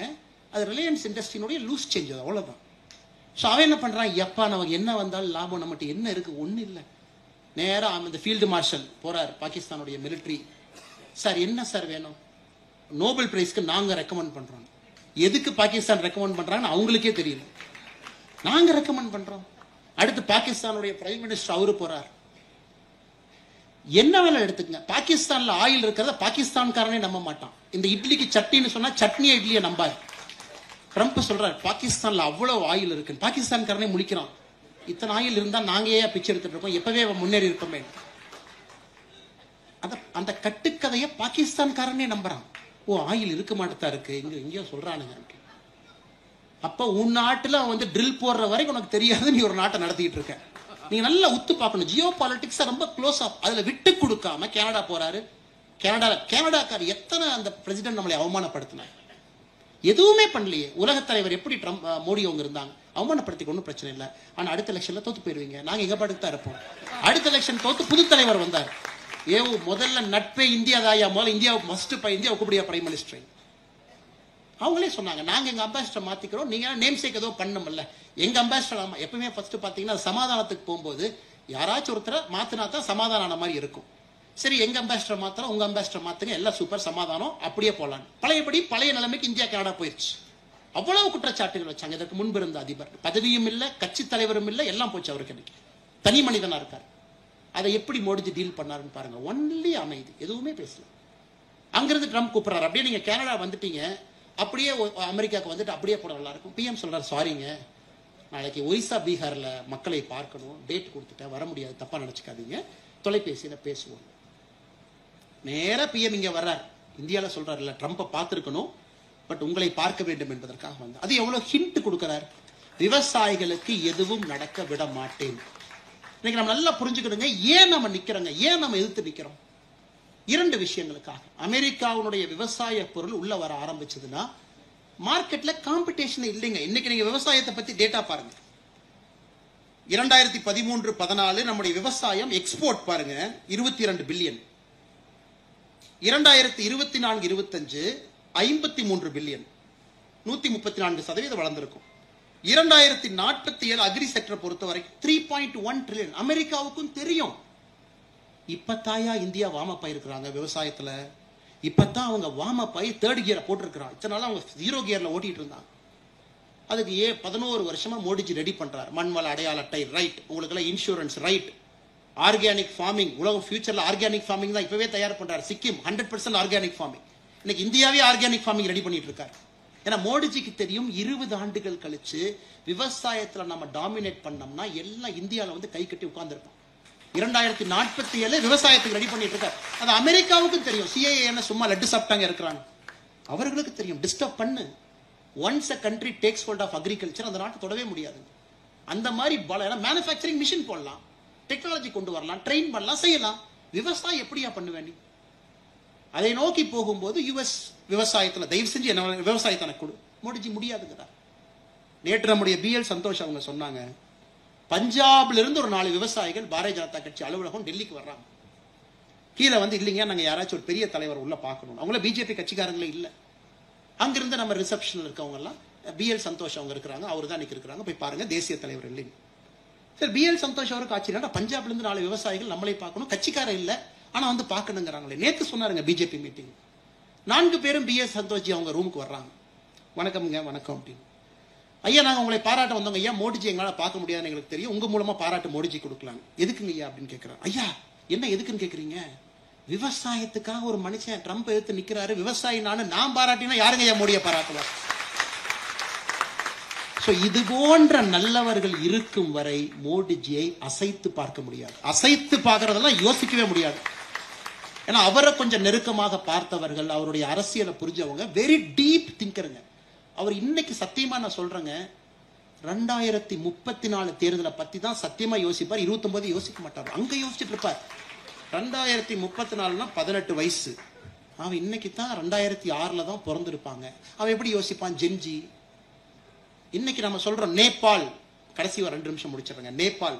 அது ரிலையன்ஸ் இண்டஸ்ட்ரியினுடைய லூஸ் சேஞ்ச், அவ்வளவுதான். ஸோ அவன் என்ன பண்றான்? எப்பா நமக்கு என்ன வந்தாலும் லாபம், நம்மகிட்ட என்ன இருக்கு? ஒன்றும் இல்லை. நேரா அந்த ஃபீல்டு மார்ஷல் போறார் பாகிஸ்தானுடைய மிலிட்ரி. சார் என்ன சார் வேணும்? நோபல் பிரைஸ்க்கு நாங்க ரெக்கமெண்ட் பண்றோம். எதுக்கு பாகிஸ்தான் ரெக்கமெண்ட் பண்றாங்கன்னு அவங்களுக்கே தெரியல, நாங்க ரெக்கமெண்ட் பண்றோம். அடுத்து பாகிஸ்தானுடைய பிரைம் மினிஸ்டர் அவரு போறார். என்ன வேலை எடுத்துக்கங்க, பாகிஸ்தான்ல ஆயில் இருக்கிறத பாகிஸ்தான்காரனே நம்ப மாட்டான். இந்த இட்லிக்கு சட்னின்னு சொன்னா சட்னியா இட்லியை நம்பாரு. ட்ரம்ப் சொல்றாரு பாகிஸ்தான்ல அவ்வளவு ஆயில் இருக்கு, பாகிஸ்தான்காரனே முழிக்கிறான். இத்தனை ஆயில் இருந்தா நாங்க ஏன் பிச்சை எடுத்துட்டு இருக்கோம், எப்பவே முன்னேறி இருப்போமே. அந்த கட்டுக்கதையை பாகிஸ்தான்காரனே நம்புறான். ஓ ஆயில் இருக்க மாட்டதா இருக்கு, எங்கேயோ சொல்றானுங்க. அப்ப உன் நாட்டுல வந்து ட்ரில் போடுற வரைக்கும் உனக்கு தெரியாது, நீ ஒரு நாட்டை நடத்திட்டு இருக்க. நீங்க நல்லா உத்து பார்க்கணும். ஜியோ பாலிடிக்ஸ் ரொம்ப க்ளோஸ் ஆஃப், அதுல விட்டு கொடுக்காம கனடா போறாரு. கனடாக்கார் எத்தனை அந்த பிரசிடென்ட் நம்மளை அவமானப்படுத்தினார், எதுவுமே பண்ணலையே. உலக தலைவர் எப்படி மோடி அவங்க இருந்தாங்க, அவமானப்படுத்திக்க ஒன்றும் பிரச்சனை இல்லை. ஆனா அடுத்த எலெக்ஷன்ல தோத்து போயிருவீங்க, நாங்க எங்க பாட்டுக்கு தான் இருப்போம். அடுத்த எலெக்ஷன் தோத்து புது தலைவர் வந்தார். முதல்ல நட்பே இந்தியா தாயா, முதல்ல இந்தியாவுக்கு மஸ்ட் இந்தியாவுக்கு கூடிய பிரைம் மினிஸ்டர். அவங்களே சொன்னாங்க நாங்க எங்க அம்பாசிடர் மாத்திக்கிறோம், நீங்க நேம் சேக் ஏதோ பண்ணல. எங்க அம்பாசிடர் எப்பவுமே ஃபர்ஸ்ட் பாத்தீங்கன்னா சமாதானத்துக்கு போகும்போது யாராச்சும் ஒருத்தரை மாத்தினா தான் சமாதானம் ஆன மாதிரி இருக்கும். சரி எங்க அம்பாசிடர் மாத்திரம், உங்க அம்பாசிடர் மாத்துங்க, எல்லாம் சூப்பர் சமாதானம், அப்படியே போலாம். பழையபடி பழைய நிலைமைக்கு இந்தியா கனடா போயிருச்சு. அவ்வளவு குற்றச்சாட்டுகள் வச்சாங்க. இதற்கு முன்பு இருந்த அதிபர் பதவியும் இல்ல, கட்சி தலைவரும் இல்ல, எல்லாம் போச்சு அவருக்கு. இன்னைக்கு தனி மனிதனா இருக்கார். அதை எப்படி மோடிஜி டீல் பண்ணாருன்னு பாருங்க. ஒன்லி அமைதி, எதுவுமே பேசல. அங்கிருந்து ட்ரம்ப் கூப்பிடுறாரு, அப்படியே நீங்க கனடா வந்துட்டீங்க, அப்படியே அமெரிக்காவுக்கு வந்துட்டு அப்படியே போட நல்லா இருக்கும். பிஎம் சொல்றாரு சாரிங்க, நாளைக்கு ஒரிசா பீகார்ல மக்களை பார்க்கணும், டேட் கொடுத்துட்டேன், வர முடியாது, தப்பா நினைச்சுக்காதீங்க, தொலைபேசியில பேசுவோம். நேரா பிஎம் இங்க வர்றார். இந்தியால சொல்றாரு இல்ல ட்ரம்பை பார்த்திருக்கணும், பட் உங்களை பார்க்க வேண்டும் என்பதற்காக வந்தார். அது எவ்வளவு ஹிண்ட் கொடுக்கிறார், விவசாயிகளுக்கு எதுவும் நடக்க விட மாட்டேன். இன்னைக்கு நம்ம நல்லா புரிஞ்சுக்கணுங்க, ஏன் நம்ம நிக்கிறோங்க, ஏன் நம்ம எதிர்த்து நிக்கிறோம்? 2 விஷயங்களுக்காக. அமெரிக்காவுடைய விவசாய பொருள் உள்ள வர ஆரம்பிச்சதுன்னா மார்க்கெட்ல காம்படிஷன் இல்லைங்க. இன்னைக்கு நீங்க விவசாயத்தை பத்தி டேட்டா பாருங்க. 2013-14 நம்முடைய விவசாயம் எக்ஸ்போர்ட் பாருங்க 22 பில்லியன். 2024-25 53 பில்லியன், 134% வளர்ந்திருக்கும். 2047 அக்ரி செக்டர் பொறுத்த வரைக்கும் 3.1 ட்ரில்லியன். அமெரிக்காவுக்கும் தெரியும் இப்பத்தாயா இந்தியா வாமப் ஆயிருக்கிறாங்க விவசாயத்துல. இப்பதான் அவங்க வாமப் ஆகி 3rd கியரை போட்டிருக்கிறாங்க. இத்தனை நாள் அவங்க 0 கியர்ல ஓட்டிட்டு இருந்தாங்க. அதுக்கு 11 வருஷமா மோடிஜி ரெடி பண்றாரு. மண்வள அடையாள அட்டை ரைட், உங்களுக்கு எல்லாம் இன்சூரன்ஸ் ரைட், ஆர்கானிக் ஃபார்மிங், உலகம் ஃபியூச்சர்ல ஆர்கானிக் ஃபார்மிங் தான் இப்பவே தயார் பண்றாரு. Sikkim 100% organic farming. இன்னைக்கு இந்தியாவே ஆர்கானிக் ஃபார்மிங் ரெடி பண்ணிட்டு இருக்காரு. ஏன்னா மோடிஜிக்கு தெரியும் 20 ஆண்டுகள் கழிச்சு விவசாயத்துல நம்ம டாமினேட் பண்ணோம்னா எல்லாம் இந்தியாவில் வந்து கை கட்டி உட்கார்ந்துருப்போம். 2047 விவசாயத்துக்கு ரெடி பண்ணிட்டு இருக்காரு. அது அமெரிக்காவுக்கும் தெரியும். சிஏஏ என்ன சும்மா லட்டு சாப்பிட்டாங்க இருக்கிறாங்க, அவர்களுக்கு தெரியும். டிஸ்டர்ப் பண்ணு, once a country takes hold of agriculture அந்த நாட்டு தொடவே முடியாது. அந்த மாதிரி மேனுஃபேக்சரிங் மிஷின் போடலாம், டெக்னாலஜி கொண்டு வரலாம், ட்ரெயின் பண்ணலாம், செய்யலாம். விவசாயம் எப்படியா பண்ணுவேன்? அதை நோக்கி போகும்போது யுஎஸ் விவசாயத்தில் தயவு செஞ்சு என்ன விவசாயத்தை எனக்கு கொடு, மோடிஜி முடியாதுங்கிறார். நேற்று நம்முடைய பிஎல் சந்தோஷ் அவங்க சொன்னாங்க, பஞ்சாப்ல இருந்து ஒரு 4 விவசாயிகள் பாரதிய ஜனதா கட்சி அலுவலகம் டெல்லிக்கு வர்றாங்க. கீழே வந்து இல்லைங்க நாங்க யாராச்சும் ஒரு பெரிய தலைவர் உள்ள பார்க்கணும். அவங்கள பிஜேபி கட்சிக்காரங்களே இல்லை. அங்கிருந்து நம்ம ரிசப்ஷன்ல இருக்கவங்க எல்லாம் பிஎல் சந்தோஷ் அவங்க இருக்கிறாங்க, அவர் தான் இருக்கிறாங்க, போய் பாருங்க தேசிய தலைவர் இல்லைங்க. சரி, பிஎல் சந்தோஷ் அவருக்கு ஆச்சரியம், பஞ்சாப்ல இருந்து 4 விவசாயிகள் நம்மளே பார்க்கணும், கட்சிக்காரர் இல்லை ஆனா வந்து பார்க்கணுங்கிறாங்களே. நேற்று சொன்னாருங்க பிஜேபி மீட்டிங், 4 பேரும் பிஎல் சந்தோஷ்ஜி அவங்க ரூமுக்கு வர்றாங்க. வணக்கம்ங்க, வணக்கம் அப்படின்னு. ஐயா நாங்க உங்களை பாராட்ட வந்தோங்க ஐயா, மோடிஜி எங்களால பார்க்க முடியாதுன்னு எங்களுக்கு தெரியும், உங்க மூலமா பாராட்டு மோடிஜி கொடுக்கலாம். எதுக்குங்க ஐயா அப்படின்னு கேட்கிறாரு. ஐயா என்ன எதுக்குன்னு கேக்குறீங்க? விவசாயத்துக்காக ஒரு மனுஷன் ட்ரம்ப் எதிர்த்து நிக்கிறாரு, விவசாயி நான் பாராட்டினா யாருங்க ஐயா மோடியை பாராட்டுவார்? இது போன்ற நல்லவர்கள் இருக்கும் வரை மோடிஜியை அசைத்து பார்க்க முடியாது. அசைத்து பார்க்கறதெல்லாம் யோசிக்கவே முடியாது. ஏன்னா அவரை கொஞ்சம் நெருக்கமாக பார்த்தவர்கள், அவருடைய அரசியலை புரிஞ்சவங்க, வெரி டீப் திங்கருங்க. அவர் இன்னைக்கு சத்தியமா நான் சொல்றேங்க, 2034 தேர்தலை பத்தி தான் சத்தியமா யோசிப்பார். 29 யோசிக்க மாட்டார், அங்க யோசிச்சுட்டு இருப்பார். 2034 18 வயசு, அவன் இன்னைக்கு தான் 2006 தான் பிறந்திருப்பாங்க. அவன் எப்படி யோசிப்பான்? ஜென்ஜி. இன்னைக்கு நம்ம சொல்றோம் நேபாள், கடைசி ஒரு 2 நிமிஷம் முடிச்சிடுறேங்க. நேபாள்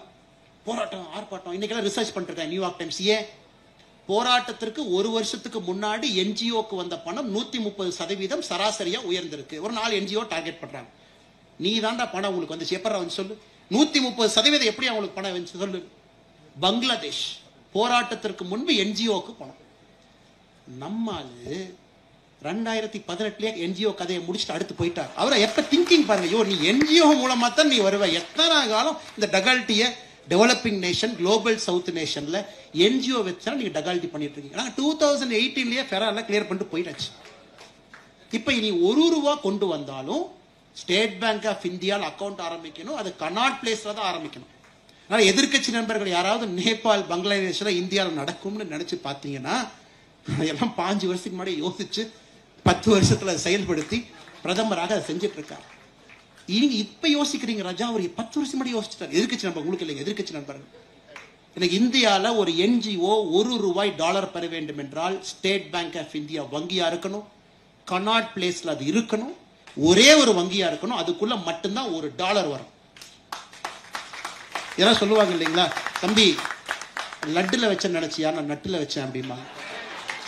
போராட்டம், ஆர்ப்பாட்டம், இன்னைக்கெல்லாம் ரிசர்ச் பண்ணிருக்கேன் நியூயார்க் டைம்ஸ். ஏன் போராட்டத்திற்கு 1 வருஷத்துக்கு முன்னாடி என்ஜிஓக்கு வந்த பணம் 130% சராசரியா உயர்ந்திருக்கு. ஒரு 4 என்ஜிஓ டார்கெட் பண்றாங்க. நீ தாண்டா பணம் உங்களுக்கு வந்து எப்பரா வந்து சொல்லு, 130% எப்படி அவங்களுக்கு பணம் வந்து சொல்லு. பங்களாதேஷ் போராட்டத்திற்கு முன்பு என்ஜிஓக்கு பணம். நம்மாலு 2018 என்ஜிஓ கதையை முடிச்சுட்டு அடுத்து போயிட்டார். அவரை எப்ப திங்கிங் பாருங்க, ஐயோ நீ என்ஜிஓ மூலமா தான் நீ வருவ. எத்தனை காலம் இந்த டகால்ட்டிய டெவலப்பிங் நேஷன், குளோபல் சவுத் நேஷன்ல என்ஜிஓ வச்சா நீங்க டகால்ட்டி பண்ணிட்டு இருக்கீங்க. 2018 ஃபெரால கிளியர் பண்ணிட்டு போயிட்டாச்சு. இப்ப இனி 1 ரூபா கொண்டு வந்தாலும் ஸ்டேட் பேங்க் ஆஃப் இந்தியாவில் அக்கௌண்ட் ஆரம்பிக்கணும், அது கனாட் பிளேஸ்ல தான் ஆரம்பிக்கணும். அதனால எதிர்கட்சி நண்பர்கள் யாராவது நேபாள், பங்களாதேஷ்ல இந்தியாவில் நடக்கும்னு நினைச்சு பார்த்தீங்கன்னா எல்லாம் 5 வருஷத்துக்கு முன்னாடி யோசிச்சு 10 வருஷத்துல செயல்படுத்தி பிரதமராக அதை செஞ்சுட்டு இருக்காரு. நீங்க இப்ப யோசிக்கிறீங்க ராஜா, அவர் 10 வருஷம் முன்னாடி யோசிச்சுட்டார். எதிர்கட்சி நண்பர் உங்களுக்கு இல்லைங்க, எதிர்கட்சி நண்பர்கள். எனக்கு இந்தியால ஒரு என்ஜிஓ 1 ரூபாய் டாலர் பெற வேண்டும் என்றால் ஸ்டேட் பேங்க் ஆஃப் இந்தியா வங்கியா இருக்கணும், கனாட் பிளேஸ்ல அது இருக்கணும், ஒரே ஒரு வங்கியா இருக்கணும், அதுக்குள்ள மட்டும்தான் $1 வரும். யாராவது சொல்லுவாங்க இல்லைங்களா, தம்பி லட்டுல வச்சேன்னு நினைச்சியா, நான் நட்டுல வச்சேன் அப்படிமா.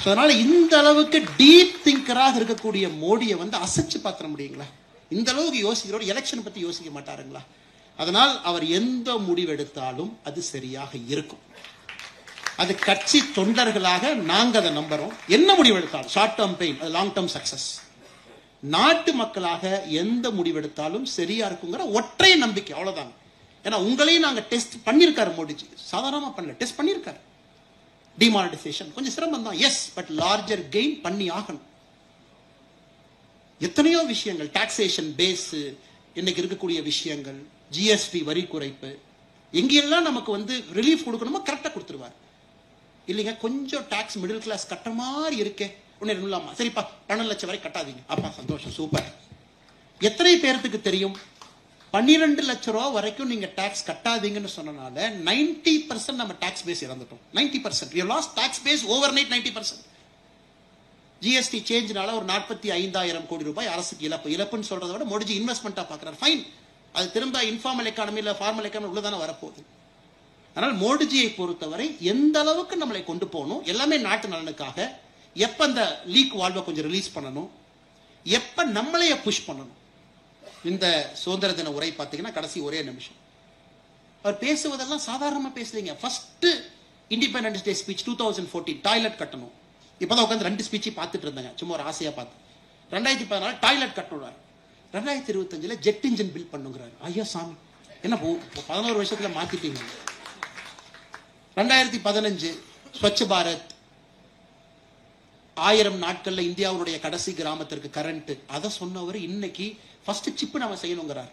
அதனால இந்த அளவுக்கு டீப் திங்கராக இருக்கக்கூடிய மோடியை வந்து அசைச்சு பார்த்துட முடியுங்களா? இந்த அளவுக்கு யோசிக்கிறோம், எலெக்ஷன் பத்தி யோசிக்க மாட்டாருங்களா? அதனால் அவர் எந்த முடிவெடுத்தாலும் அது சரியாக இருக்கும். அது கட்சி தொண்டர்களாக நாங்க அதை நம்புறோம். என்ன முடிவெடுத்தாலும் short term pain, long term success. நாட்டு மக்களாக எந்த முடிவெடுத்தாலும் சரியா இருக்குங்கிற ஒற்றை நம்பிக்கை, அவ்வளவுதான். ஏன்னா உங்களையும் நாங்க டெஸ்ட் பண்ணிருக்காரு மோடிஜி, சாதாரணமா பண்ணல, டெஸ்ட் பண்ணிருக்காரு. டிமானிட்டைசேஷன் கொஞ்சம் சிரமம் தான், எஸ், பட் லார்ஜர் கெயின் பண்ணி ஆகணும். எத்தனையோ விஷயங்கள், டாக்ஸேஷன் பேஸ், இன்னைக்கு இருக்கக்கூடிய விஷயங்கள், ஜிஎஸ்டி வரி குறைப்பு, எங்கெல்லாம் நமக்கு வந்து ரிலீஃப் கொடுக்கணுமோ கரெக்டா கொடுத்துருவார். இல்லைங்க கொஞ்சம் டாக்ஸ் மிடில் கிளாஸ் கட்டுற மாதிரி இருக்கே, ஒன்னு இல்லாமா, சரிப்பா 12 லட்சம் வரை கட்டாதீங்க, அப்பா சந்தோஷம், சூப்பர். எத்தனை பேருக்கு தெரியும் 12 லட்சம் ரூபாய் வரைக்கும் நீங்க டாக்ஸ் கட்டாதீங்கன்னு சொன்னனால 90% நம்ம டாக்ஸ் பேஸ் இறந்துட்டோம். 90% we have lost tax base overnight 90%. GST சேஞ்ச்னால ஒரு 45,000 கோடி ரூபாய் அரசுக்கு இழப்புன்னு சொல்றதை விட மோடிஜி இன்வெஸ்ட்மெண்டா பாக்குறாரு. ஃபைன், அது திரும்ப இன்ஃபார்மல் எக்கானமி இல்ல ஃபார்மல் எக்கானமி உள்ளதான வரப்போகுது. அதனால் மோடிஜியை பொறுத்தவரை எந்த அளவுக்கு நம்மளை கொண்டு போகணும், எல்லாமே நாட்டு நலனுக்காக. எப்ப அந்த லீக் வால்வை கொஞ்சம் ரிலீஸ் பண்ணணும், எப்ப நம்மளைய புஷ் பண்ணணும். இந்த சுதந்திர தின உரை பார்த்தீங்கன்னா கடைசி ஒரே நிமிஷம் அவர் பேசுவதெல்லாம் சாதாரணமா பேசுறீங்க. First independence day speech 2014 toilet கட்டணும். இப்பதான் உட்காந்து 2 ஸ்பீச் பார்த்துட்டு இருந்தாங்க, சும்மா ஒரு ஆசையா பார்த்து. 2014 டாய்லெட் கட்டணும். 2025 ஜெட் இன்ஜின் பில் பண்ணுங்கிறாரு. ஐயா சாமி, என்ன 11 வருஷத்துல மாத்திட்டீங்க. 2015 ஸ்வச் பாரத், 1000 நாட்கள்ல இந்தியாவுடைய கடைசி கிராமத்திற்கு கரண்ட், அதை சொன்னவர் இன்னைக்கு ஃபர்ஸ்ட் சிப் நம்ம செய்யணுங்கிறார்.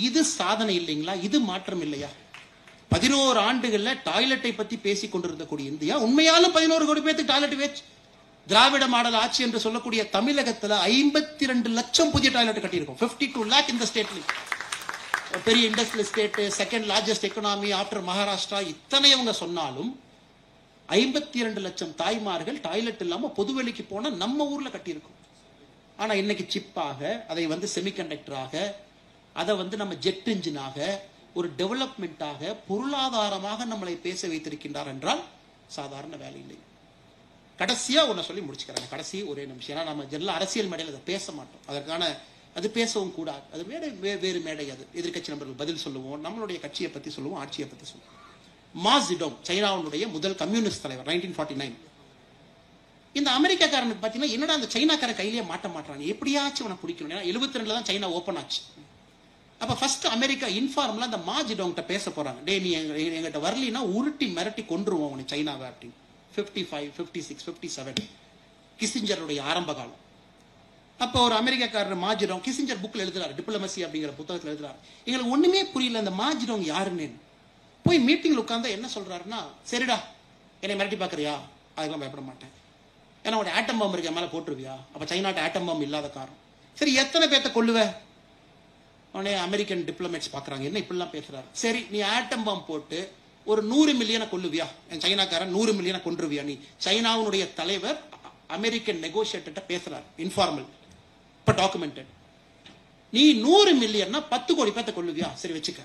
இது சாதனை இல்லைங்களா? இது மாற்றம் இல்லையா? 11 ஆண்டுகள்ல டாய்லெட்டை பத்தி பேசிக் கொண்டிருந்த கூடிய இந்தியா உண்மையாலும் 11 கோடி பேருக்கு டாய்லெட் வேச்சு. திராவிட மாடல் ஆட்சி என்று சொல்லக்கூடிய தமிழகத்துல 52 லட்சம் புதிய டாய்லெட் கட்டியிருக்கோம். 52 lakh இந்த ஸ்டேட்ல. பெரிய industrial state, second largest economy after Maharashtra. இத்தனை அவங்க சொன்னாலும் 52 லட்சம் தாய்மார்கள் டாய்லெட் இல்லாம பொதுவெளிக்கு போன நம்ம ஊர்ல கட்டியிருக்கோம். ஆனா இன்னைக்கு சிப்பாக, அதை செமிகண்டக்டராக, அதை நம்ம ஜெட் இன்ஜினாக, ஒரு டெவலப்மெண்டாக, பொருளாதாரமாக நம்மளை பேச வைத்திருக்கின்றார் என்றால் சாதாரண வேலை இல்லை. கடைசியா ஒன்ன சொல்லி முடிச்சுக்கிறாங்க, கடைசி ஒரே நிமிஷம். ஏன்னா நம்ம ஜெல்ல அரசியல் மேடையில் அதை பேச மாட்டோம், அதற்கான அது பேசவும் கூடாது. அது மேடை வேறு மேடை. அது எதிர்கட்சி நபர்கள் பதில் சொல்லுவோம், நம்மளுடைய கட்சியை பத்தி சொல்லுவோம், ஆட்சியை பத்தி சொல்லுவோம். மா ஜெடோங் சைனாவுடைய முதல் கம்யூனிஸ்ட் தலைவர் 1949. இந்த அமெரிக்காக்காரனுக்கு பாத்தீங்கன்னா என்னடா அந்த சைனாக்காரன் கையிலேயே மாட்ட மாட்டான், எப்படியாச்சும் அவனை பிடிக்கணும். ஏன்னா 72 தான் சைனா ஓபன் ஆச்சு. அப்ப ஃபர்ஸ்ட் அமெரிக்கா இன்ஃபார்ம்ல அந்த மா ஜெடோங் பேச போறாங்க. டே நீ எங்கிட்ட வரலினா உருட்டி மிரட்டி கொன்றுவோம் உன்னை சைனாவை அப்படின்னு. 55, 56, 57 கிசிஞ்சருடைய ஆரம்ப காலம். அப்போ ஒரு அமெரிக்காக்காரர் மா ஜெடோங் கிசிஞ்சர் புக்ல எழுதுறாரு, டிப்ளமசி அப்படிங்கிற புத்தகத்தில் எழுதுறாரு. எங்களுக்கு ஒண்ணுமே புரியல அந்த மா ஜெடோங் யாருன்னு. போய் மீட்டிங்ல உட்கார்ந்தா என்ன சொல்றாருன்னா, சரிடா என்னை மிரட்டி பாக்குறியா, அதெல்லாம் பயப்பட மாட்டேன். ஏன்னா உடைய ஆட்டம் பாம்பு இருக்க மேல போட்டுருவியா, அப்ப சைனாட்ட ஆட்டம் பாம்பு இல்லாத காரணம். சரி எத்தனை பேர்த்த கொல்லுவ? உடனே அமெரிக்கன் டிப்ளமேட்ஸ் பாக்குறாங்க, என்ன இப்படிலாம் பேசுறாரு. சரி நீ ஆட்டம் பாம்பு போட்டு ஒரு 100 மில்லியனை கொல்லுவியா, என் சைனாக்காரன் 100 மில்லியனை கொன்றுவியா நீ? சைனாவுடைய தலைவர் அமெரிக்கன் நெகோசியேட்டர் பேசுறாரு, இன்ஃபார்மல், இப்ப டாக்குமெண்டட். நீ 100 மில்லியன்னா 10 கோடி பேர்த்த கொல்லுவியா? சரி வச்சுக்க.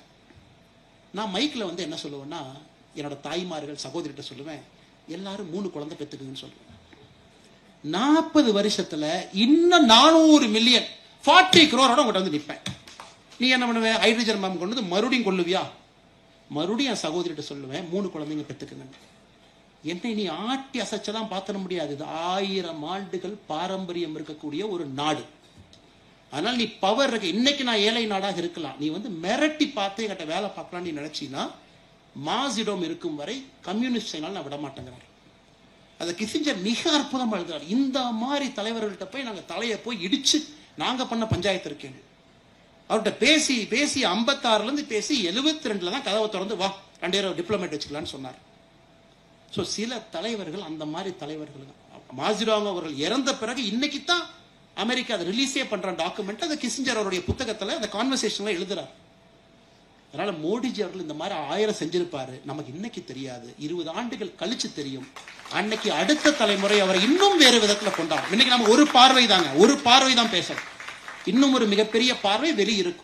நான் மைக்ல என்ன சொல்லுவேன்னா, என்னோட தாய்மார்கள் சகோதரிட்ட சொல்லுவேன், எல்லாரும் 3 குழந்தை பெத்துக்குங்கன்னு சொல்லுவேன். 40 வருஷத்துல இன்னும் 400 மில்லியன் 40 crore உங்கள்கிட்ட நிற்பேன். நீ என்ன பண்ணுவ? ஹைட்ரஜன் பாம்பு கொண்டு மறுபடியும் கொல்லுவியா? மறுபடியும் என் சகோதரிட்ட சொல்லுவேன், 3 குழந்தைங்க பெத்துக்குங்க. என்னை நீ ஆட்டி அசைச்செல்லாம் பார்த்துட முடியாது. இது 1000 ஆண்டுகள் பாரம்பரியம் இருக்கக்கூடிய ஒரு நாடு. அதனால நீ பவர் இருக்கு. இன்னைக்கு நான் ஏழை நாடாக இருக்கலாம், நீ மிரட்டி பார்த்து என்கிட்ட வேலை பார்க்கலாம் நீ நினைச்சீன்னா, மா ஜெடோங் இருக்கும் வரை கம்யூனிஸ்ட் சைனால நான் விட மாட்டேங்கிறாரு. அதை கிசிஞ்சர் மிக அற்புதமா எழுதுறாரு. இந்த மாதிரி தலைவர்கள்ட்ட போய் நாங்க தலையை போய் இடிச்சு நாங்க பண்ண பஞ்சாயத்து இருக்கேன். அவர்கிட்ட பேசி பேசி 56 இருந்து பேசி 72 தான் கதவை திறந்து வா 2 பேரும் டிப்ளமேட் வச்சுக்கலான்னு சொன்னார். சோ சில தலைவர்கள் அந்த மாதிரி தலைவர்கள். மா ஜெடோங் அவர்கள் இறந்த பிறகு இன்னைக்கு தான் அமெரிக்கா அதை ரிலீஸே பண்ற டாக்குமெண்ட், அதை கிசிஞ்சர் அவருடைய புத்தகத்துல அந்த கான்வர்சேஷன்ல எழுதுறாரு. அதனால மோடிஜி அவர்கள் இந்த மாதிரி 1000 செஞ்சிருப்பாரு, நமக்கு இன்னைக்கு தெரியாது, 20 ஆண்டுகள் கழிச்சு தெரியும். அன்னைக்கு அடுத்த தலைமுறை அவரை இன்னும் வேறு விதத்துல கொண்டாடும். இன்னைக்கு நம்ம ஒரு பார்வை தான் பேசணும், இன்னும் ஒரு மிகப்பெரிய பார்வை வெளியிருக்கும்.